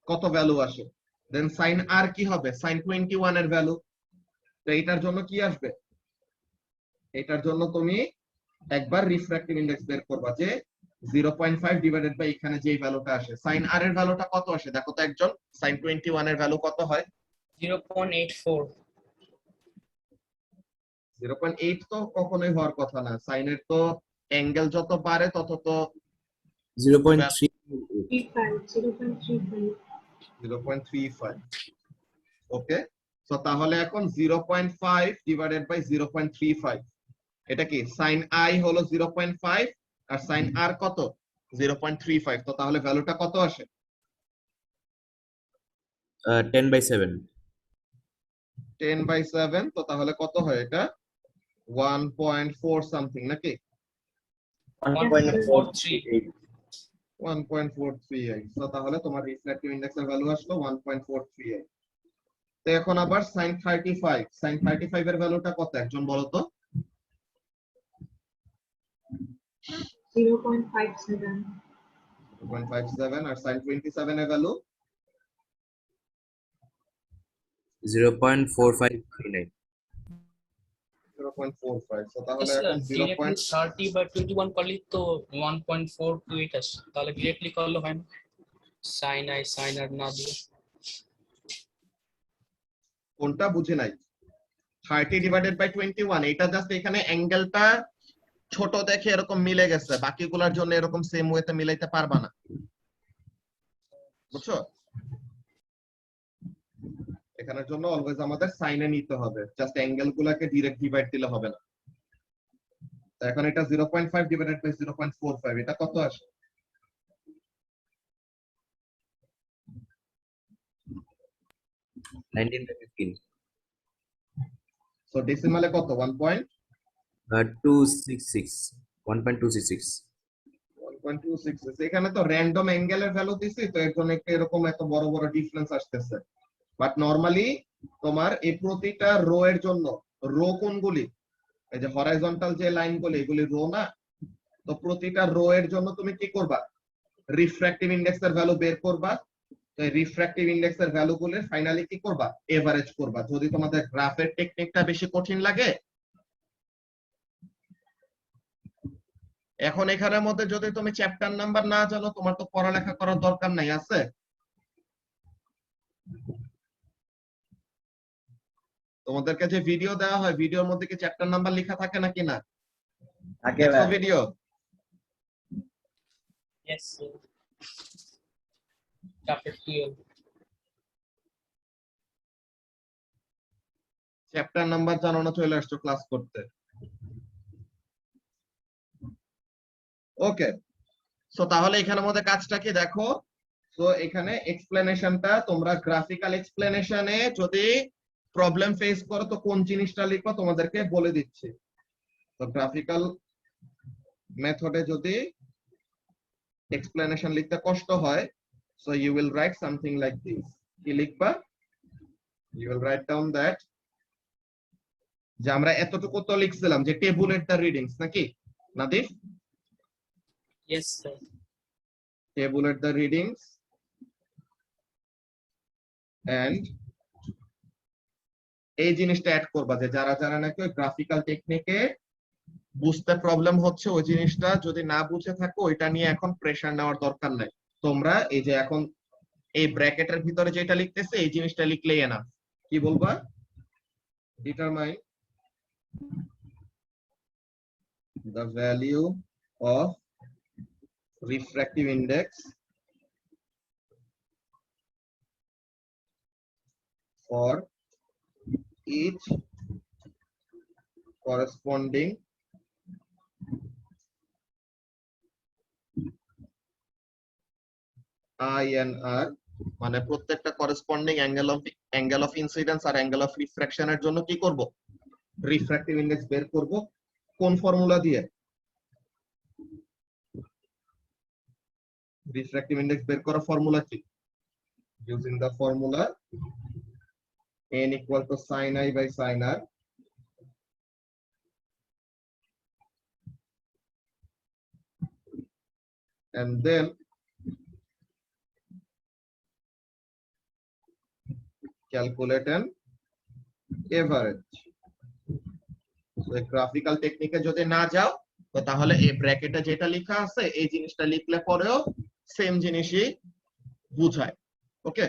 Speaker 1: কত ভ্যালু আসে, দেন সাইন আর কি হবে, সাইন 21 এর ভ্যালু। তো এটার জন্য কি আসবে, এটার জন্য তুমি একবার রিফ্র্যাক্টিভ ইন্ডেক্স বের করবা, যে 0.5 ডিভাইডেড বাই এখানে যে ভ্যালুটা আসে। সাইন আর এর ভ্যালুটা কত আসে দেখো তো একজন, সাইন 21 এর ভ্যালু কত হয়?
Speaker 3: 0.84।
Speaker 1: 0.8 তো কখনোই হওয়ার কথা না, সাইনের তো অ্যাঙ্গেল যত বাড়ে তত তো
Speaker 7: 0.3
Speaker 1: 0.35। ওকে, সো তাহলে এখন 0.5 ডিভাইডেড বাই 0.35, এটা কি, সাইন আই হলো 0.5 আর সাইন আর কত, 0.35। তো তাহলে ভ্যালুটা কত আসে?
Speaker 7: 10/7
Speaker 1: 10/7। তো তাহলে কত হয় এটা, 1.4 সামথিং নাকি?
Speaker 3: 1.43।
Speaker 1: 1.438। তো তাহলে তোমার রিফ্র্যাক্টিভ ইন্ডেক্সের ভ্যালু আসলো 1.438। তো এখন আবার সাইন 35 এর ভ্যালুটা কত একজন বলো তো? 0.57। আর সাইন 27 এর ভ্যালু
Speaker 7: 0.4539
Speaker 1: 0.45। তো তাহলে
Speaker 3: স্যার
Speaker 1: এখন 0.
Speaker 3: ডিরেক্টলি 30/21 করলে তো 1.428 আসে, তাহলে ডিরেক্টলি করলে হয় না সাইন আই সাইন আর না দিয়ে?
Speaker 1: কোনটা বুঝে নাই? 30 ডিভাইডেড বাই 21, এটা জাস্ট এখানে অ্যাঙ্গেলটা ছোট দেখে এরকম মিলে গেছে, বাকিগুলোর জন্য এরকম সেম ওয়েতে মিলাইতে পারবা না, বুঝছো? এখানের জন্য অলওয়েজ আমাদের সাইনে নিতে হবে, জাস্ট অ্যাঙ্গেল গুলাকে ডাইরেক্ট ডিভাইড দিলে হবে না। তো এখন এটা 0.5 ডিভাইডেড বাই 0.45, এটা কত আসে?
Speaker 7: 19/15
Speaker 1: সো ডেসিমালে কত,
Speaker 7: 266 1.266
Speaker 1: 1.266। এখানে তো র্যান্ডম অ্যাঙ্গেলের ভ্যালু দিছি, তো এর জন্য একটু এরকম এত বড় বড় ডিফারেন্স আসতেছে। বাট নরমালি তোমার এই প্রতিটা রো এর জন্য, রো কোনগুলি, এই যে হরাইজন্টাল যে লাইনগুলি, এগুলি রো না? তো প্রতিটা রো এর জন্য তুমি কি করবা, রিফ্র্যাক্টিভ ইন্ডেক্সের ভ্যালু বের করবা। তো এই রিফ্র্যাক্টিভ ইন্ডেক্সের ভ্যালুগুলি ফাইনালি কি করবা, এভারেজ করবা। যদি তোমাদের গ্রাফের টেকনিকটা বেশি কঠিন লাগে, এখন এখানের মধ্যে যদি তুমি চ্যাপ্টার নাম্বার না জানো, তোমার তো পড়ালেখা করার দরকার নাই, আছে? তোমাদেরকে যে ভিডিও দেওয়া হয়, ভিডিওর মধ্যে কি চ্যাপ্টার নাম্বার লেখা থাকে নাকি না?
Speaker 5: থাকে
Speaker 1: দেখো
Speaker 5: ভাই।
Speaker 1: Video,
Speaker 3: yes chapter 12।
Speaker 1: Chapter number জানো না, চলে আসছো ক্লাস করতে। ওকে, সো তাহলে এখানের মধ্যে কাজটা কি দেখো। তো এখানে এক্সপ্লেনেশনটা তোমরা গ্রাফিক্যাল এক্সপ্লেনেশনে যদি প্রবলেম ফেস করো তো কোন জিনিসটা লিখবা তোমাদেরকে বলে দিচ্ছি। তো গ্রাফিক্যাল মেথডে যদি এক্সপ্লেনেশন লিখতে কষ্ট হয়, so you will write something like this. কি লিখবা? You will write down that যে আমরা এতটুকু তো লিখছিলাম যে টেবুলেট দ্য রিডিংস, নাকি Nadif?
Speaker 3: Yes, sir.
Speaker 1: Tabulate the readings and এই জিনিসটা অ্যাড করবা যে যারা যারা নাকি গ্রাফিক্যাল টেকনিকে বুঝতে প্রবলেম হচ্ছে ওই জিনিসটা যদি না বুঝে থাকো ওইটা নিয়ে এখন প্রেসার নেওয়ার দরকার নাই। তোমরা এই যে এখন এই ব্র্যাকেটের ভিতরে যেটা লিখতেছে এই জিনিসটা লিখলেই না। কি বলবা? Determine the value of refractive index for each corresponding INR, মানে প্রত্যেকটা করেসপন্ডিং অ্যাঙ্গেল অফ ইনসিডেন্স আর অ্যাঙ্গেল অফ রিফ্রাকশনের জন্য কি করব? রিফ্র্যাক্টিভ ইন্ডেক্স বের করব। কোন ফর্মুলা দিয়ে? রিফ্র্যাক্টিভ ইন্ডেক্স বের করার ফর্মুলা কি? Using the formula n equal to sin I by sin R and then calculate an average. So graphical টেকনিকে যদি না যাও তো তাহলে এই ব্র্যাকেটে যেটা লেখা আছে এই জিনিসটা লিখলে পরেও সেম জিনিসই বুঝায়। ওকে,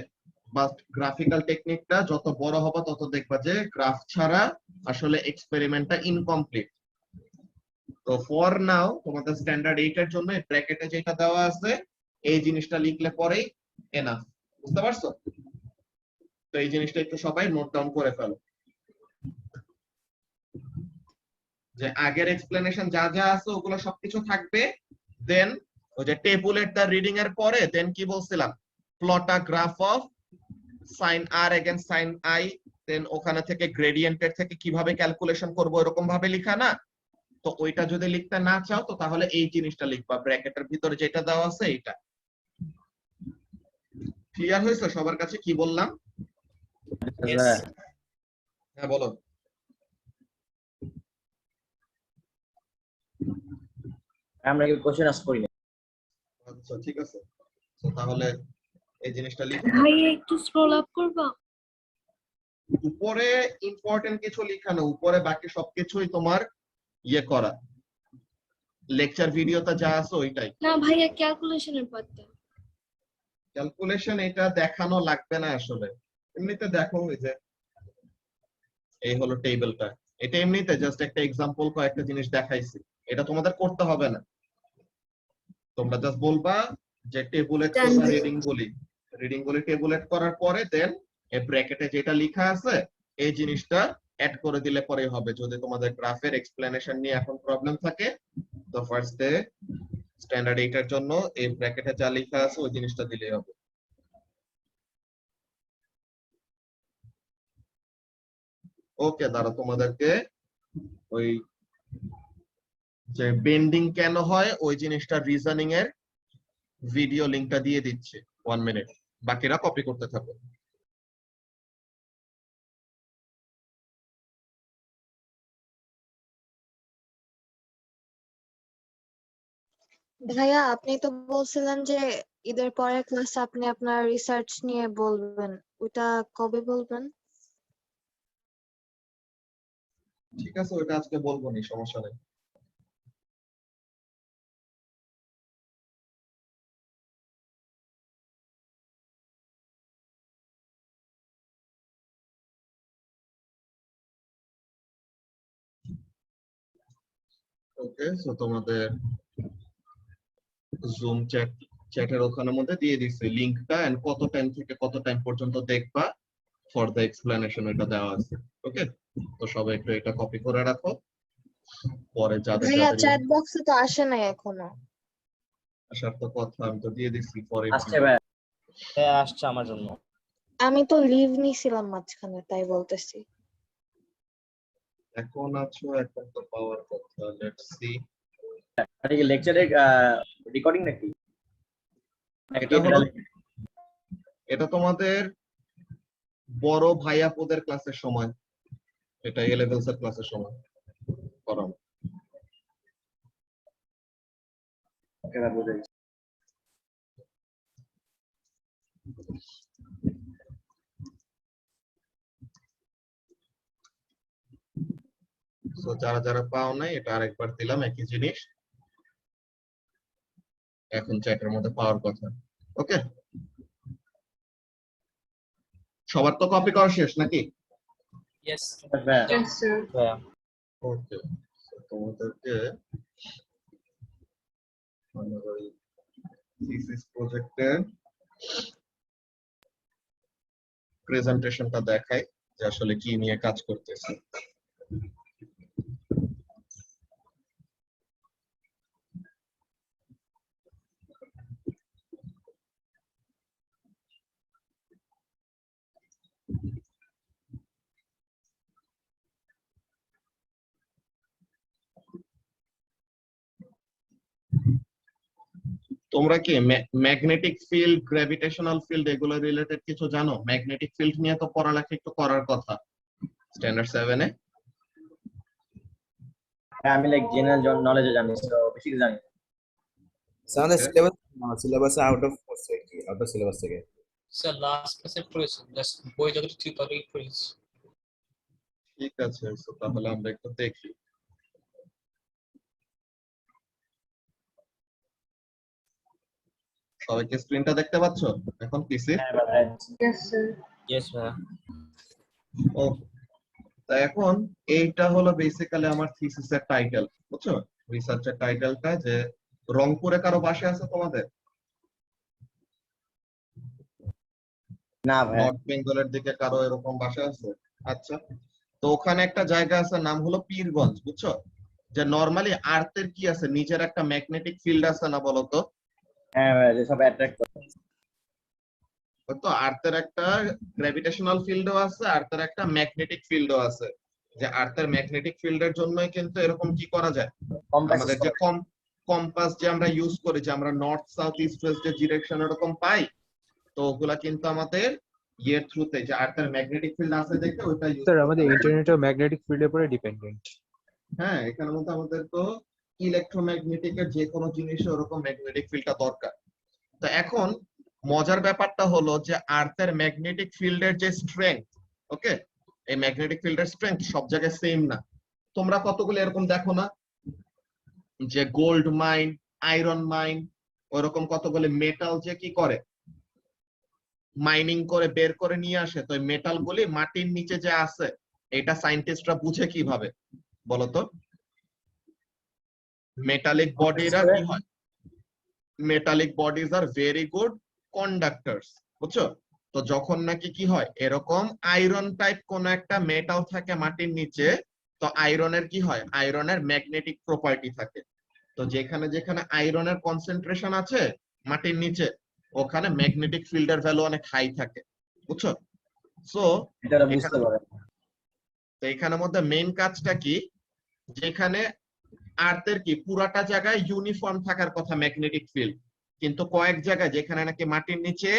Speaker 1: বাট গ্রাফিক্যাল টেকনিকটা যত বড় হবে তত দেখবা যে গ্রাফ ছাড়া আসলে এক্সপেরিমেন্টটা ইনকমপ্লিট। তো ফর নাও তোমাদের স্ট্যান্ডার্ড 8 এর জন্য এই ব্র্যাকেটে যেটা দেওয়া আছে এই জিনিসটা লিখলে পরেই এনাফ। বুঝতে পারছো? তো এই জিনিসটা একটু সবাই নোট ডাউন করে ফেলো যে আগের এক্সপ্লেনেশন যা যা আছে ওগুলো সবকিছু থাকবে। দেন ওই যে টেবুলেট দা রিডিং এর পরে দেন কি বলছিলাম? Plot a graph of sin r against sin i, দেন ওখানে থেকে গ্রেডিয়েন্টের থেকে কিভাবে ক্যালকুলেশন করব এরকম ভাবে লেখা না। তো ওইটা যদি লিখতে না চাও তো তাহলে এই জিনিসটা লিখবা ব্র্যাকেটের ভিতরে যেটা দেওয়া আছে এইটা। ক্লিয়ার হয়েছে সবার কাছে কি বললাম?
Speaker 3: Yes.
Speaker 1: হ্যাঁ বলো।
Speaker 5: আমরা কি কোশ্চেন আস্ক করি না?
Speaker 1: আচ্ছা ঠিক আছে, তো তাহলে এই জিনিসটা লিখো।
Speaker 2: ভাইয়া একটু স্ক্রল আপ করবা?
Speaker 1: উপরে ইম্পর্টেন্ট কিছু লেখা না, উপরে বাকি সবকিছুই তোমার ইয়ে করা, লেকচার ভিডিওতে যা আছে ওইটাই।
Speaker 2: না ভাইয়া ক্যালকুলেশনের পার্টটা।
Speaker 1: ক্যালকুলেশন এটা দেখানো লাগবে না আসলে, এমনিতে দেখো এই যে এই হলো টেবিলটা, এটা এমনিতে জাস্ট একটা এক্সাম্পল কয়েকটা জিনিস দেখাইছি, এটা তোমাদের করতে হবে না। তোমরা জাস্ট বলবা যে টেবুলেট করবা রিডিং বলি টেবুলেট করার পরে দেন এই ব্র্যাকেটে যেটা লেখা আছে এই জিনিসটা অ্যাড করে দিলে পরে হবে। যদি তোমাদের গ্রাফের এক্সপ্লেনেশন নিয়ে এখন প্রবলেম থাকে তো ফার্স্টে স্ট্যান্ডার্ড 8 এর জন্য এই ব্র্যাকেটে যা লেখা আছে ওই জিনিসটা দিলেই হবে। ওকে, দাঁড়া তোমাদেরকে ওই যে বেন্ডিং কেন হয় ওই জিনিসটা রিজনিং এর ভিডিও লিংকটা দিয়ে দিচ্ছে 1 মিনিট, বাকিরা কপি করতে থাকো।
Speaker 6: ভাইয়া আপনি তো বলছিলেন যে ঈদের পরের ক্লাসে আপনি আপনার রিসার্চ নিয়ে বলবেন, ওটা কবে বলবেন?
Speaker 1: ঠিক আছে, ওটা আজকে বলবো নি, সমস্যা নেই। ওকে, সো তোমাদের জুম চ্যাটের ওখানের মধ্যে দিয়ে দিচ্ছি লিংকটা, এন্ড কত টাইম থেকে কত টাইম পর্যন্ত দেখবা ফর দ্য এক্সপ্লেনেশন এটা দেওয়া আছে। ওকে। তো সবাই একটু এটা কপি করে রাখো, পরে যাদের
Speaker 6: ভাইয়া
Speaker 1: যাদের
Speaker 6: চ্যাট বক্সে তো আসে নাই এখনো।
Speaker 1: আসার তো কথা, আমি তো দিয়ে দিচ্ছি পরে।
Speaker 5: আসছে ভাই, হ্যাঁ আসছে আমার জন্য।
Speaker 6: আমি তো লিভ নিছিলাম মাঝখানে, তাই বলতেছি।
Speaker 1: এখন আছো, এখন তো পাওয়ার কথা। Let's see.
Speaker 5: এটা কি লেকচারের রেকর্ডিং নাকি?
Speaker 1: এটা হলো, এটা তোমাদের বড় ভাই আপুদের ক্লাসের সময়, এটা এ লেভেলস এর ক্লাসের সময় করানো।
Speaker 5: ওকে ভাই, বুঝে গেছি।
Speaker 1: সো যারা যারা পাও নাই, এটা আরেকবার দিলাম একই জিনিস, এখন চ্যাটের মধ্যে পাওয়ার কথা। ওকে, সবার তো কপি করা শেষ নাকি?
Speaker 3: ইয়েস
Speaker 5: ভাই,
Speaker 4: Yes, sir.
Speaker 5: ভাই,
Speaker 1: ওকে, তোমাদেরকে থিসিস প্রজেক্টের প্রেজেন্টেশনটা দেখাই যে আসলে কি নিয়ে কাজ করতেছে। তোমরা কি ম্যাগনেটিক ফিল্ড, গ্র্যাভিটেশনাল ফিল্ড এগুলো রিলেটেড কিছু জানো? ম্যাগনেটিক ফিল্ড নিয়ে তো পড়ালেখা একটু করার কথা স্ট্যান্ডার্ড 7 এ।
Speaker 5: হ্যাঁ, আমি লাইক জেনারেল নলেজে জানি, তো বেশি কিছু জানি না।
Speaker 7: আমাদের syllabus out of out of syllabus থেকে।
Speaker 3: স্যার লাস্ট ক্লাসে পড়েছি, জাস্ট বই যতটুকু ছিল ততটুকুই পড়েছি।
Speaker 1: ঠিক আছে, so তাহলে আমরা একটু দেখি। সবাইকে স্ক্রিনটা দেখতে পাচ্ছ এখন পিসি?
Speaker 5: হ্যাঁ ভাই,
Speaker 4: Yes, sir.
Speaker 5: ইয়েস ভাই।
Speaker 1: ও, তা এখন এইটা হলো বেসিক্যালি আমার থিসিসের টাইটেল, বুঝছো? রিসার্চের টাইটেলটা, যে রংপুরে কারো বাসা আছে তোমাদের?
Speaker 5: না ভাই,
Speaker 1: নর্থ বেঙ্গলের দিকে কারো এরকম বাসা আছে? আচ্ছা, তো ওখানে একটা জায়গা আছে, নাম হলো পীরগঞ্জ, বুঝছো? যে নরমালি আর্থের কি আছে, নিজের একটা ম্যাগনেটিক ফিল্ড আছে না, বলতো?
Speaker 5: হ্যাঁ ভাই, যে সব অ্যাট্রাক্ট করে।
Speaker 1: তো আর্থের একটা গ্র্যাভিটেশনাল ফিল্ডও আছে, আর্থের একটা ম্যাগনেটিক ফিল্ডও আছে। যে আর্থের ম্যাগনেটিক ফিল্ডের জন্যই কিন্তু এরকম কি করা যায়, আমাদের যে কম্পাস যে আমরা ইউজ করি, যে আমরা নর্থ সাউথ ইস্ট ওয়েস্ট যে ডিরেকশন এরকম পাই, তো ওগুলা কিন্তু আমাদের ইয়ের থ্রুতে, যে আর্থের ম্যাগনেটিক ফিল্ড আছে দেখে ওটা ইউজ
Speaker 8: স্যার আমাদের ইন্টারনেটও ম্যাগনেটিক ফিল্ডের উপরে ডিপেন্ডেন্ট।
Speaker 1: হ্যাঁ, এখানের মধ্যে আমাদের তো ইলেকট্রোম্যাগনেটিকের যে কোনো জিনিসে ওরকম ম্যাগনেটিক ফিল্ডটা দরকার। তো এখন মজার ব্যাপারটা হলো যে আর্থের ম্যাগনেটিক ফিল্ডের যে স্ট্রেংথ, ওকে, এই ম্যাগনেটিক ফিল্ডের স্ট্রেংথ সব জায়গায় সেম না। তোমরা কতগুলো এরকম দেখো না, যে গোল্ড মাইন, আয়রন মাইন, ওরকম কতগুলো মেটাল যে কি করে, মাইনিং করে বের করে নিয়ে আসে, তো মেটাল গুলি মাটির নিচে যে আছে, এটা সায়েন্টিস্টরা বুঝে কিভাবে বলতো? মেটালিক বডিরা কি হয়, metallic bodies are very good কন্ডাক্টরস, বুঝছো? তো যখন নাকি কি হয়, এরকম আয়রন টাইপ কোন একটা মেটাল থাকে মাটির নিচে, তো আয়রনের কি হয়, আয়রনের ম্যাগনেটিক প্রপার্টি থাকে। তো যেখানে যেখানে আয়রনের কনসেন্ট্রেশন আছে মাটির নিচে, ওখানে ম্যাগনেটিক ফিল্ডের ভ্যালু অনেক হাই থাকে, বুঝছো? সো
Speaker 5: এটা বুঝতে পারে।
Speaker 1: তো এখানের মধ্যে মেইন কাজটা কি, যেখানে আর্থের কি পুরাটা জায়গায় ইউনিফর্ম থাকার কথা ম্যাগনেটিক ফিল্ড, কিন্তু কয়েক জায়গায় যেখানে নাকি মাটির নিচে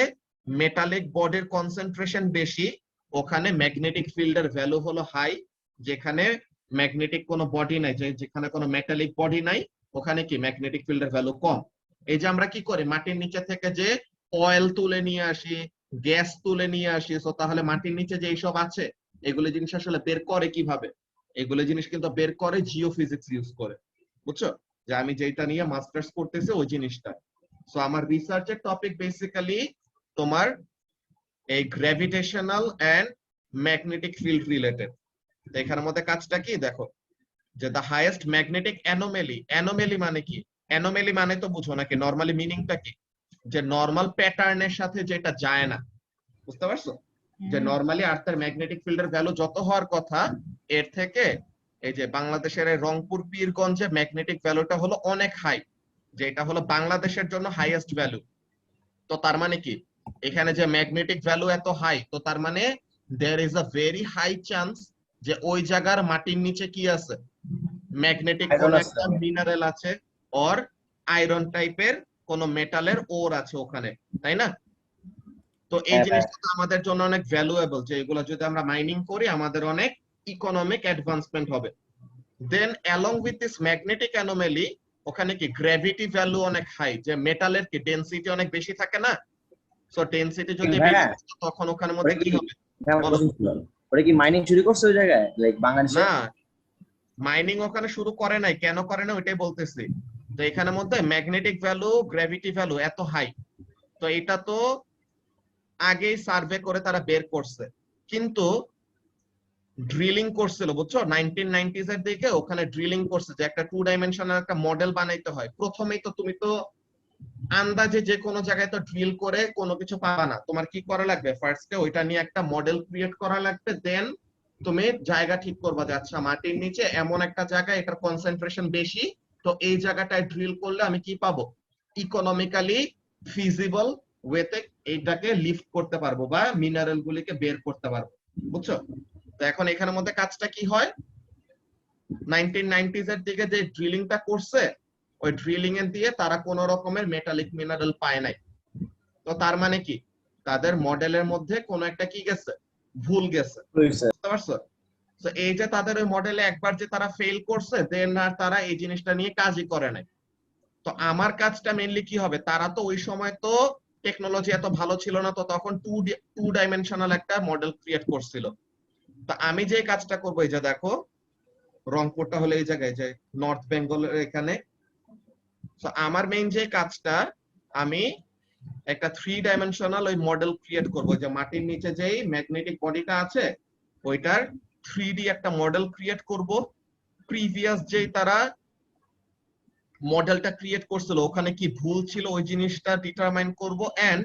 Speaker 1: মেটালিক বডির কনসেন্ট্রেশন বেশি, ওখানে ম্যাগনেটিক ফিল্ডের ভ্যালু হলো হাই। যেখানে ম্যাগনেটিক কোনো বডি নাই, যেখানে কোনো মেটালিক বডি নাই, ওখানে কি ম্যাগনেটিক ফিল্ডের ভ্যালু কম। এই যে আমরা কি করি, মাটির নিচে থেকে যে অয়েল তুলে নিয়ে আসি, গ্যাস তুলে নিয়ে আসি, তো তাহলে মাটির নিচে যে এইসব আছে, এগুলো জিনিস আসলে বের করে কিভাবে? এগুলো জিনিস কিন্তু বের করে জিওফিজিক্স ইউজ করে, বুঝছো? যে আমি যেটা নিয়ে মাস্টার্স করতেছি ওই জিনিসটা। সো আমার রিসার্চের টপিক বেসিক্যালি তোমার এই gravitational and magnetic field related. তো এখানের মধ্যে কাজটা কি দেখো, যে the highest magnetic anomaly, anomaly মানে কি? অ্যানোমেলি মানে তো বুঝো নাকি, নরমালি মিনিংটা কি? যে নরমাল প্যাটার্নের সাথে যেটা যায় না, বুঝতে পারছো? যে নরমালি আর্থের ম্যাগনেটিক ফিল্ডের ভ্যালু যত হওয়ার কথা এর থেকে এই যে বাংলাদেশের এই রংপুর পীরগঞ্জে ম্যাগনেটিক ভ্যালুটা হলো অনেক হাই, যে এটা হলো বাংলাদেশের জন্য হাইয়েস্ট ভ্যালু। তো তার মানে কি এখানে যে ম্যাগনেটিক ভ্যালু এত হাই, তো তার মানে there is a very high chance যে ওই জায়গার মাটির নিচে কি আছে, ম্যাগনেটিক কোন
Speaker 5: Iron আছে।
Speaker 1: একটা মিনারেল আছে, অর আয়রন টাইপের কোন মেটালের ওর আছে ওখানে, তাই না? তো এই
Speaker 5: হ্যাঁ,
Speaker 1: জিনিসটা তো আমাদের জন্য অনেক ভ্যালুয়েবল, যে এগুলো যদি আমরা মাইনিং করি আমাদের অনেক ইকোনমিক অ্যাডভান্সমেন্ট হবে। Then along with this magnetic anomaly ওখানে কি গ্র্যাভিটি ভ্যালু অনেক হাই, যে মেটালের কি ডেনসিটি অনেক বেশি থাকে না, সো ডেনসিটি যদি
Speaker 5: হ্যাঁ।
Speaker 1: বেশি থাকে তখন ওখানে মধ্যে
Speaker 5: ওটা
Speaker 1: কি
Speaker 5: কি
Speaker 1: হবে?
Speaker 5: আমার
Speaker 1: বলো।
Speaker 5: প্রশ্ন ছিল, ওটা কি মাইনিং শুরু করছে ওই জায়গায় লাইক বাংলাদেশে?
Speaker 1: না, মাইনিং ওখানে শুরু করে নাই, কেন করে না ওইটাই বলতেছি। তো এখানে মধ্যে ম্যাগনেটিক ভ্যালু গ্র্যাভিটি ভ্যালু এত হাই, তো এটা তো আগেই সার্ভে করে তারা বের করছে, কিন্তু ড্রিলিং করছিল বুঝছো 1990s এর দিকে, ওখানে ড্রিলিং করছে যে একটা 2 ডাইমেনশনাল একটা মডেল বানাইতে হয়। প্রথমেই তো তুমি তো আন্দাজে যে কোনো জায়গায় তো ড্রিল করে কোনো কিছু পাবা না, তোমার কি করা লাগবে, ফার্স্টে ওইটা নিয়ে একটা মডেল ক্রিয়েট করা লাগবে, দেন তুমি জায়গা ঠিক করবা যে আচ্ছা মাটির নিচে এমন একটা জায়গা এটার কনসেন্ট্রেশন বেশি, তো এই জায়গাটায় ড্রিল করলে আমি কি পাবো, ইকোনমিক্যালি ফিজিবল ওয়েতে এইটাকে লিফট করতে পারবো বা মিনারেল গুলিকে বের করতে পারবো, বুঝছো? তো এখন এখানের মধ্যে কাজটা কি হয়, 1990s এর দিকে যে ড্রিলিংটা করছে ওই ড্রিলিং এর দিয়ে তারা কোন রকমের মেটালিক মিনারেল পায় নাই। তো তার মানে কি তাদের মডেলের মধ্যে কোন একটা কি গেছে, ভুল গেছে, বুঝতে পারছো? তো এই যে তাদের ওই মডেলে একবার যে তারা ফেল করছে, দেন আর তারা এই জিনিসটা নিয়ে কাজই করে নাই। তো আমার কাজটা মেইনলি কি হবে, তারা তো ওই সময় তো টেকনোলজি এত ভালো ছিল না, তো তখন টু ডাইমেনশনাল একটা মডেল ক্রিয়েট করছিল। তো আমি যে কাজটা করবো, এই যে দেখো রংপুরটা হলো এই জায়গায়, যে নর্থ বেঙ্গলের এখানে। তো আমার মেইন যে কাজটা, আমি একটা 3 ডাইমেনশনাল ওই মডেল ক্রিয়েট করব, যে মাটির নিচে যেই ম্যাগনেটিক বডিটা আছে ওইটার 3D একটা মডেল ক্রিয়েট করব। প্রিভিয়াস যেই তারা মডেলটা ক্রিয়েট করছিল ওখানে কি ভুল ছিল ওই জিনিসটা ডিটারমাইন করব, এন্ড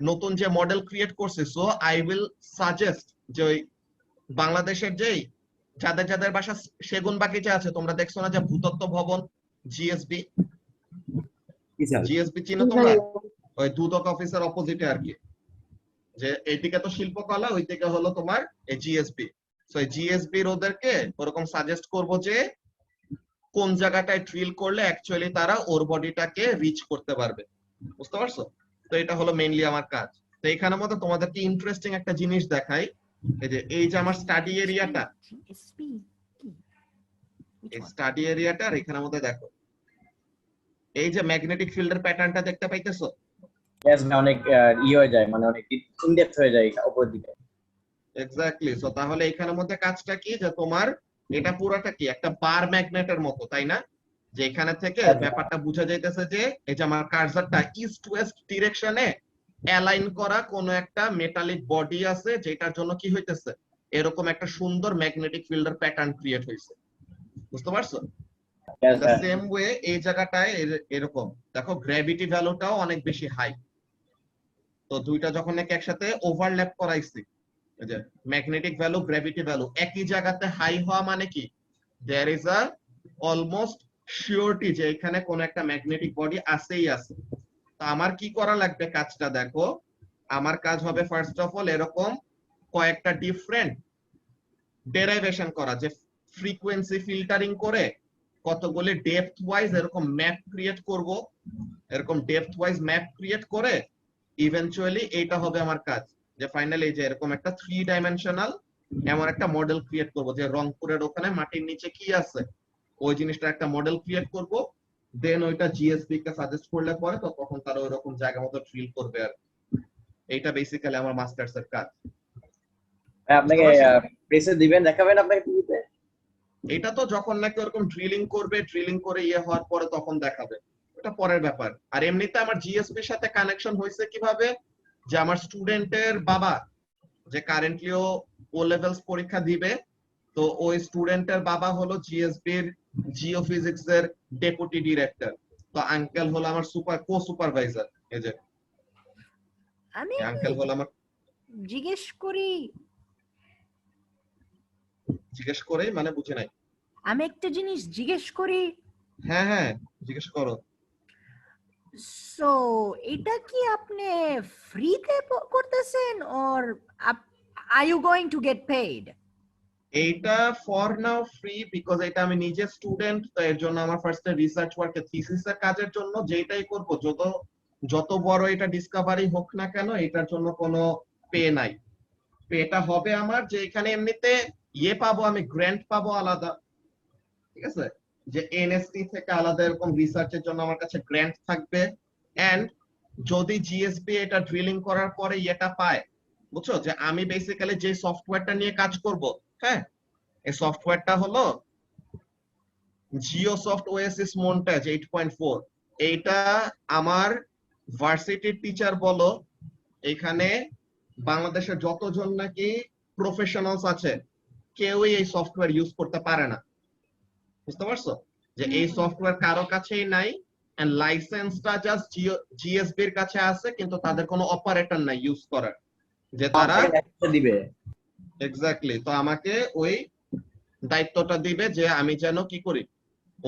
Speaker 1: নতুন যে মডেল ক্রিয়েট করছে, সো আই উইল সাজেস্ট যে ওই বাংলাদেশের যেই যাদের যাদের বাসা সেগুন বাগিচা আছে, তোমরা দেখছো না যে ভূতত্ত্ব ভবন, জিএসবি,
Speaker 7: কি স্যার?
Speaker 1: জিএসবি চিনো তোমরা? ওই দুদক অফিসের অপোজিটে আর কি, যে এইদিকে তো শিল্পকলা, ওইদিকে হলো তোমার এই জিএসবি। সো এই জিএসবি ওদেরকে ওরকম সাজেস্ট করব যে কোন জায়গাটায় ড্রিল করলে অ্যাকচুয়ালি তারা ওর বডিটাকে রিচ করতে পারবে, বুঝতে পারছো? তো এটা হলো মেইনলি আমার কাজ। তো এখানের মধ্যে তোমাদেরকে ইন্টারেস্টিং একটা জিনিস দেখাই, এই যে আমার স্টাডি এরিয়াটা, এই স্টাডি এরিয়াটার এখানের মধ্যে দেখো এই যে ম্যাগনেটিক ফিল্ডের প্যাটার্নটা দেখতে পাইতেছো?
Speaker 5: Yes, মানে অনেক হয়ে যায়, মানে অনেক ইনডেপথ হয়ে যায় উপর দিকে।
Speaker 1: এক্স্যাক্টলি। সো তাহলে এখানের মধ্যে কাজটা কি, যে তোমার এটা পুরোটা কি একটা বার ম্যাগনেটের মতো, তাই না? যে এখানে থেকে ব্যাপারটা বোঝা যাইতেছে যে এই যে আমার কার্সারটা ইস্ট ওয়েস্ট ডিরেকশনে অ্যালাইন করা কোন একটা মেটালিক বডি আছে, যেটার জন্য কি হইতেছে এরকম একটা সুন্দর ম্যাগনেটিক ফিল্ডের প্যাটার্ন ক্রিয়েট হইছে, বুঝতে পারছো? সেম ওয়ে এই জায়গাটায় এরকম দেখো গ্র্যাভিটি ভ্যালুটাও অনেক বেশি হাই। তো দুইটা যখন নাকি একসাথে ওভারল্যাপ করাইছি, যে ম্যাগনেটিক ভ্যালু গ্র্যাভিটি ভ্যালু একই জায়গাতে হাই হওয়া মানে কি there is a almost surety যে এখানে কোন একটা ম্যাগনেটিক বডি আছেই আছে। তো আমার কি করা লাগবে, কাজটা দেখো, আমার কাজ হবে ফার্স্ট অফ অল এরকম কয়েকটা ডিফারেন্ট ডেরাইভেশন করা, যে ফ্রিকোয়েন্সি ফিল্টারিং করে কতগুলি ডেপথ ওয়াইজ এরকম ম্যাপ ক্রিয়েট করব, এরকম ডেপথ ওয়াইজ ম্যাপ ক্রিয়েট করে ইভেন্চুয়ালি এইটা হবে আমার কাজ, যে ফাইনালি যে এরকম একটা 3 ডাইমেনশনাল এমন একটা মডেল ক্রিয়েট করব, যে রংপুরের ওখানে মাটির নিচে কি আছে ওই জিনিসটা একটা মডেল ক্রিয়েট করব, দেন ওইটা জিএসবি কে সাজেস্ট করলে পরে তো তখন তারা ওইরকম জায়গা মতো ড্রিল করবে। আর এইটা বেসিক্যালি আমার মাস্টার্স এর কাজ।
Speaker 5: আপনাকে প্রেসে দিবেন, দেখাবেন আপনাকে টিভিতে?
Speaker 1: এটা তো যখন নাকি ওরকম ড্রিলিং করবে, ড্রিলিং করে ইয়ে হওয়ার পরে তখন দেখাবে, এটা পরের ব্যাপার। আর এমনিতে আমার জিএসবির সাথে কানেকশন হয়েছে কিভাবে, যে আমার স্টুডেন্টের বাবা যে কারেন্টলিও ও লেভেলস পরীক্ষা দিবে, তো ওই স্টুডেন্টের বাবা হলো জিএসবির জিওফিজিক্স এর ডেপুটি ডিরেক্টর, তো আঙ্কেল হলো আমার কো সুপারভাইজার। এই যে আঙ্কেল হলো আমার
Speaker 9: জিজ্ঞেস করি,
Speaker 1: জিজ্ঞেস করে মানে বুঝি নাই।
Speaker 9: আমি একটা জিনিস জিজ্ঞেস করি।
Speaker 1: হ্যাঁ হ্যাঁ, জিজ্ঞেস করো।
Speaker 9: সো এটা কি আপনি ফ্রিতে করতেছেন or are you going to get paid?
Speaker 1: এইটা ফর নাও ফ্রি, বিকজ এটা আমি নিজে স্টুডেন্ট, তো এর জন্য আমার ফার্স্টে রিসার্চ ওয়ার্কে থিসিসের কাজের জন্য যেটাই করব, যত বড় এটা ডিসকভারি হোক না কেন, এটার জন্য কোনো পে নাই। পেটা হবে আমার যে এখানে এমনিতে ইয়ে পাবো, আমি গ্র্যান্ট পাবো আলাদা, ঠিক আছে, যে এনএসটি থেকে আলাদা এরকম রিসার্চের জন্য আমার কাছে গ্র্যান্ট থাকবে। এন্ড যদি জিএসবি এটা ড্রিলিং করার পরে এটা পায়, বুঝছো, যে আমি বেসিক্যালি যে সফটওয়্যারটা নিয়ে কাজ করব, হ্যাঁ, এই সফটওয়্যারটা হলো জিওসফট ওএসএস মন্টাজ 8.4। এইটা আমার ভার্সিটির টিচার বলো, এখানে বাংলাদেশের যতজন নাকি প্রফেশনালস আছে, কেউই এই সফটওয়্যার ইউজ করতে পারে না। বুঝতে পারছো যে এই সফটওয়্যার কারো কাছেই নাই, এন্ড লাইসেন্সটা জাস্ট জিএসবি এর কাছে আছে, কিন্তু তাদের কোনো অপারেটর নাই ইউজ করার, যে তারা
Speaker 5: দিবে।
Speaker 1: এক্স্যাক্টলি, তো আমাকে ওই দায়িত্বটা দিবে যে আমি যেন কি করি,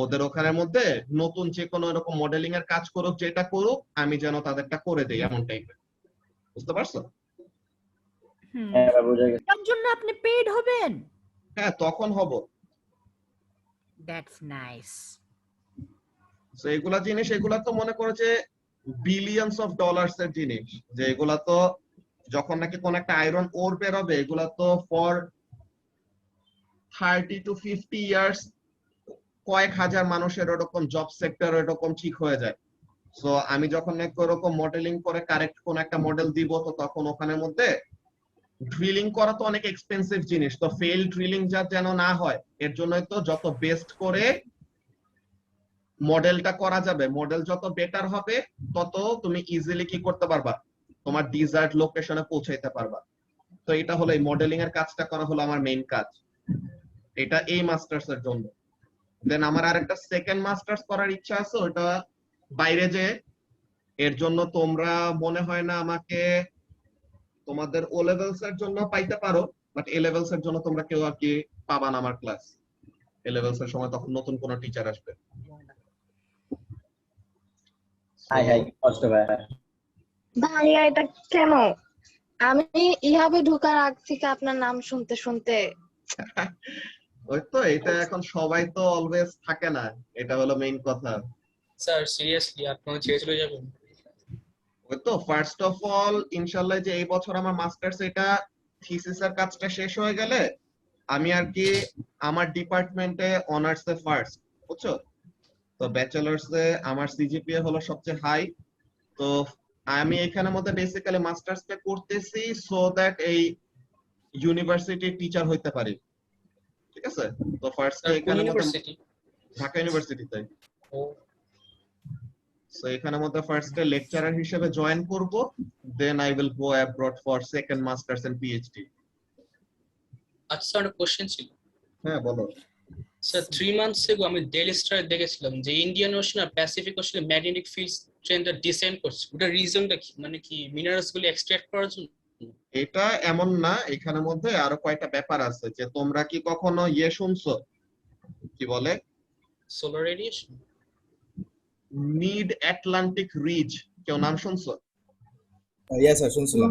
Speaker 1: ওদের ওখানের মধ্যে নতুন যে কোনো এরকম মডেলিং এর কাজ করুক, যেটা করুক, আমি যেন তাদেরটা করে দেই, এমন টাইপের। বুঝতে পারছো?
Speaker 5: হ্যাঁ, এবার বুঝা গেছে।
Speaker 9: তার জন্য আপনি পেইড হবেন?
Speaker 1: হ্যাঁ, তখন হব।
Speaker 9: That's nice.
Speaker 1: তো এগুলা জিনিস, এগুলা তো মনে করো যে বিলিয়নস অফ ডলার্স এর জিনিস, যে এগুলা তো যখন নাকি কোন একটা আয়রন ওর বের হবে, এগুলা তো ফর 30 to 50 ইয়ার্স কয়েক হাজার মানুষের এরকম জব সেক্টর এরকম ঠিক হয়ে যায়। সো আমি যখন এরকম মডেলিং করে কারেক্ট কোন একটা মডেল দিব, তো তখন ওখানের মধ্যে ড্রিলিং করা তো অনেক এক্সপেন্সিভ জিনিস, তো ফেল ড্রিলিং যেন না হয়, এর জন্যই তো যত বেস্ট করে মডেলটা করা যাবে, মডেল যত বেটার হবে, তত তুমি ইজিলি কি করতে পারবা, তোমার ডিজায়ার্ড লোকেশনে পৌঁছাইতে পারবা। তো এটা হলো এই মডেলিং এর কাজটা করা হলো আমার মেইন কাজ, এটা এই মাস্টার্স এর জন্য। দেন আমার আরেকটা সেকেন্ড মাস্টার্স করার ইচ্ছা আছে, ওটা বাইরে যে, এর জন্য তোমরা মনে হয় না আমাকে তোমাদের ও লেভেলস এর জন্য পাইতে পারো, বাট এ লেভেলস এর জন্য তোমরা কেউ আর কি পাবা না আমার ক্লাস। এ লেভেলস এর সময় তখন নতুন কোন টিচার আসবে।
Speaker 5: হাই হাই, কষ্ট ভাই।
Speaker 6: ভাইয়া এটা কেন? আমি ইহাবে ঢোকার আগ থেকে আপনার নাম শুনতে শুনতে
Speaker 1: ওই তো, এটা এখন সবাই তো অলওয়েজ থাকে না, এটা হলো মেইন কথা।
Speaker 3: স্যার সিরিয়াসলি আপনারা ছেড়ে চলে যাবেন?
Speaker 1: ওই তো, ফার্স্ট অফ অল ইনশাআল্লাহ যে এই বছর আমার মাস্টার্স এটা থিসিসের কাজটা শেষ হয়ে গেলে আমি আর কি আমার ডিপার্টমেন্টে অনার্স এ ফার্স্ট, বুঝছো, তো ব্যাচেলার্স এ আমার সিজিপিএ হলো সবচেয়ে হাই। তো আমি এখানের মধ্যে বেসিক্যালি মাস্টার্স টা করতেছি সো দ্যাট এই ইউনিভার্সিটির টিচার হইতে পারি, ঠিক আছে। তো ফার্স্ট
Speaker 3: স্যার কোন
Speaker 1: এখানের মধ্যে
Speaker 3: ইউনিভার্সিটি?
Speaker 1: ঢাকা ইউনিভার্সিটিতে।
Speaker 3: ও
Speaker 1: সো এখানের মধ্যে ফার্স্টে লেকচারার হিসেবে জয়েন করব, then I will go abroad for second masters and PhD.
Speaker 3: আচ্ছা, একটা কোশ্চেন ছিল।
Speaker 1: হ্যাঁ বলো।
Speaker 3: স্যার 3 মান্থস এগো আমি ডেইলি স্টারে দেখেছিলাম যে ইন্ডিয়ান ওশান আর Pacific Oshane magnetic field ট্রেন্ডটা descend করছে, ওটার রিজনটা কি? মানে কি মিনারেলস গুলো এক্সট্রাক্ট করার জন্য?
Speaker 1: এটা এমন না, এখানের মধ্যে আরো কয়েকটা ব্যাপার আছে। যে তোমরা কি কখনো ইয়ে শুনছো, কি বলে,
Speaker 3: solar radiation?
Speaker 1: Mid Atlantic Ridge, কেউ নাম শুনছো?
Speaker 7: Yes, sir, শুনছিলাম।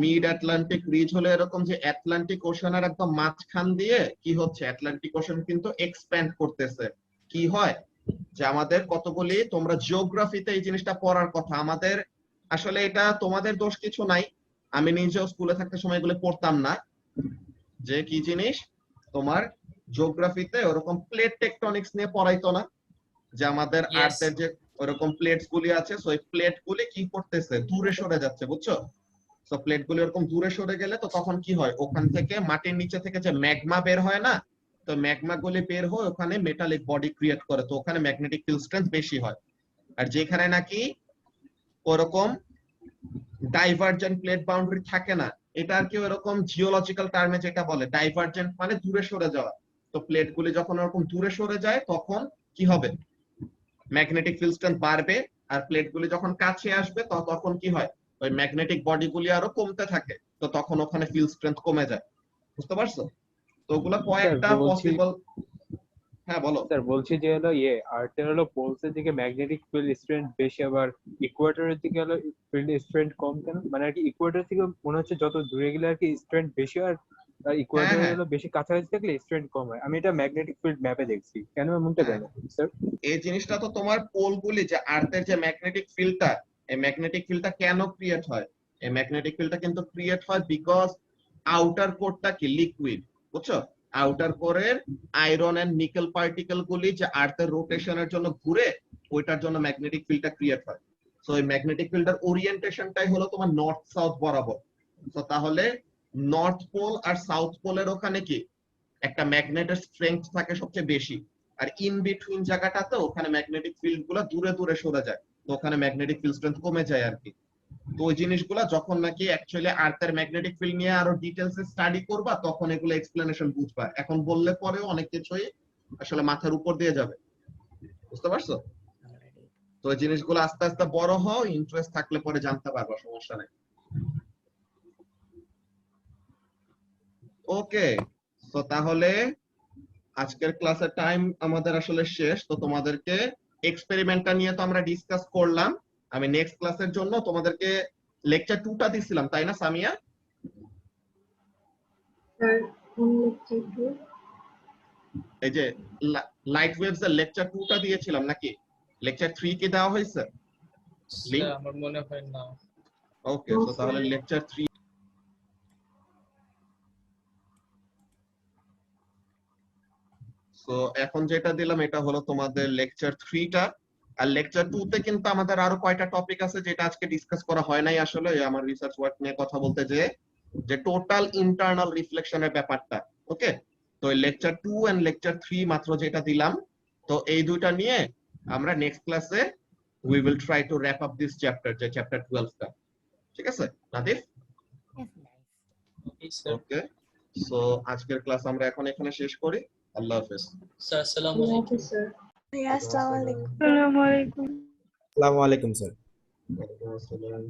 Speaker 1: মিড আটলান্টিক রিজ হলো এরকম যে আটলান্টিক ওশানের একদম মাঝখান দিয়ে কি হচ্ছে, আটলান্টিক ওশান কিন্তু এক্সপ্যান্ড করতেছে। কি হয় যে আমাদের কতগুলি, তোমরা জিওগ্রাফিতে এই জিনিসটা পড়ার কথা, আমাদের আসলে এটা তোমাদের দোষ কিছু নাই, আমি নিজেও স্কুলে থাকতে সময় এগুলো পড়তাম না। যে কি জিনিস, তোমার জিওগ্রাফিতে ওরকম প্লেট টেকটনিক্স নিয়ে পড়াইতো না, যে আমাদের
Speaker 3: Yes.
Speaker 1: আর্থের যে ওরকম প্লেটস গুলি আছে, সো এই প্লেট গুলি কি করতেছে, দূরে সরে যাচ্ছে, বুঝছো। সো প্লেট গুলি এরকম দূরে সরে গেলে তো তখন কি হয়, ওখান থেকে মাটির নিচে থেকে যে ম্যাগমা বের হয় না, তো ম্যাগমা গুলি বের হয় ওখানে মেটালিক বডি ক্রিয়েট করে, তো ওখানে ম্যাগনেটিক ফিল্ড স্ট্রেংথ বেশি হয়। আর যেখানে নাকি ওরকম ডাইভারজেন্ট প্লেট বাউন্ডারি থাকে না, এটা আর কি ওরকম জিওলজিক্যাল টার্মে যেটা বলে ডাইভারজেন্ট মানে দূরে সরে যাওয়া। তো প্লেট গুলি যখন ওরকম দূরে সরে যায় তখন কি হবে, ম্যাগনেটিক ফিল্ড স্ট্রেংথ বাড়বে, আর প্লেট গুলি যখন কাছে আসবে তখন কি হয়, ওই ম্যাগনেটিক বডিগুলি আরো কমতে থাকে, তো তখন ওখানে ফিল্ড স্ট্রেংথ কমে যায়। বুঝতে পারছো? তো ওগুলা কয়েকটা
Speaker 8: বলছি-
Speaker 1: পসিবল। হ্যাঁ বলো।
Speaker 8: স্যার বলছি যে হলো আর্থের হলো পোলসের দিকে ম্যাগনেটিক ফিল্ড স্ট্রেন্থ বেশি, আবার ইকুয়েটরের দিকে হলো ফিল্ড স্ট্রেন্থ কম কেন? মানে আর কি ইকুয়েটর থেকে মনে হচ্ছে যত দূরে গেলে আর কি স্ট্রেন্থ বেশি হয়, আর ইকুয়েটর
Speaker 1: হ্যাঁ।
Speaker 8: হলো বেশি কাছাকাছি থাকলে স্ট্রেন্থ কম হয়। আমি এটা ম্যাগনেটিক ফিল্ড ম্যাপে দেখছি, কেন এমনটা কেন স্যার?
Speaker 1: এই জিনিসটা তো তোমার পোলগুলি, যে আর্থের যে ম্যাগনেটিক ফিল্ডটা, এই ম্যাগনেটিক ফিল্ডটা কেন ক্রিয়েট হয়? এই ম্যাগনেটিক ফিল্ডটা কিন্তু ক্রিয়েট হয় বিকজ আউটার কোরটা কি লিকুইড, বুঝছো? আউটার কোরের আয়রন এন্ড নিকেল পার্টিকেল গুলি যে আর্থের রোটেশনের জন্য ঘুরে, ওইটার জন্য ম্যাগনেটিক ফিল্ডটা ক্রিয়েট হয়। সো এই ম্যাগনেটিক ফিল্ডের ওরিয়েন্টেশনটাই হলো তোমার নর্থ সাউথ বরাবর। তো তাহলে নর্থ পোল আর সাউথ পোলের ওখানে কি একটা ম্যাগনেটের স্ট্রেংথ থাকে সবচেয়ে বেশি, আর ইন বিটুইন জায়গাটাতে ওখানে ম্যাগনেটিক ফিল্ড গুলো দূরে দূরে সরে যায়, তো ওখানে ম্যাগনেটিক ফিল্ড স্ট্রেংথ কমে যায় আর কি। তো ওই জিনিসগুলো যখন নাকি অ্যাকচুয়ালি আর্থের ম্যাগনেটিক ফিল্ড নিয়ে আরো ডিটেইলসে স্টাডি করবা, তখন এগুলো এক্সপ্লেনেশন বুঝবা। এখন বললে পরেও অনেক কিছুই আসলে মাথার উপর দিয়ে যাবে। বুঝতে পারছো? তো এই জিনিসগুলো আস্তে আস্তে বড় হও, ইন্টারেস্ট থাকলে পরে জানতে পারবা, সমস্যা নেই। ওকে, তো তাহলে আজকের ক্লাসের টাইম আমাদের আসলে শেষ। তো তোমাদেরকে এক্সপেরিমেন্টটা নিয়ে তো আমরা ডিসকাস করলাম। আমি নেক্সট ক্লাসের জন্য তোমাদেরকে লেকচার 2টা দিছিলাম, তাই না সামিয়া? এই যে লাইট ওয়েভস এর লেকচার 2টা দিয়েছিলাম নাকি? লেকচার 3 কি দেওয়া হয়েছে?
Speaker 3: স্যার আমার মনে হয় না।
Speaker 1: ওকে, তো তাহলে লেকচার 3। সো এখন যেটা দিলাম এটা হলো তোমাদের লেকচার 3টা। আর লেকচার 2তে কিন্তু আমাদের আরো কয়টা টপিক আছে যেটা আজকে ডিসকাস করা হয় নাই আসলে, এই আমার রিসার্চ ওয়ার্ক নিয়ে কথা বলতে যে টোটাল ইন্টারনাল রিফ্লেকশনের ব্যাপারটা। ওকে, তো লেকচার 2 এন্ড লেকচার 3 মাত্র যেটা দিলাম, তো এই দুইটা নিয়ে আমরা নেক্সট ক্লাসে we will try to wrap up this chapter, যে চ্যাপ্টার 12টা। ঠিক আছে নাদিফ?
Speaker 3: এই স্যার।
Speaker 1: ওকে, সো আজকের ক্লাস আমরা এখন এখানে শেষ করি। আল্লাহ হাফেজ।
Speaker 3: স্যার আসসালামু আলাইকুম।
Speaker 6: ভাইয়া আসসালামু আলাইকুম।
Speaker 2: আসসালামু আলাইকুম।
Speaker 7: Assalamu alaikum, sir.
Speaker 1: ওয়ালাইকুম আসসালাম।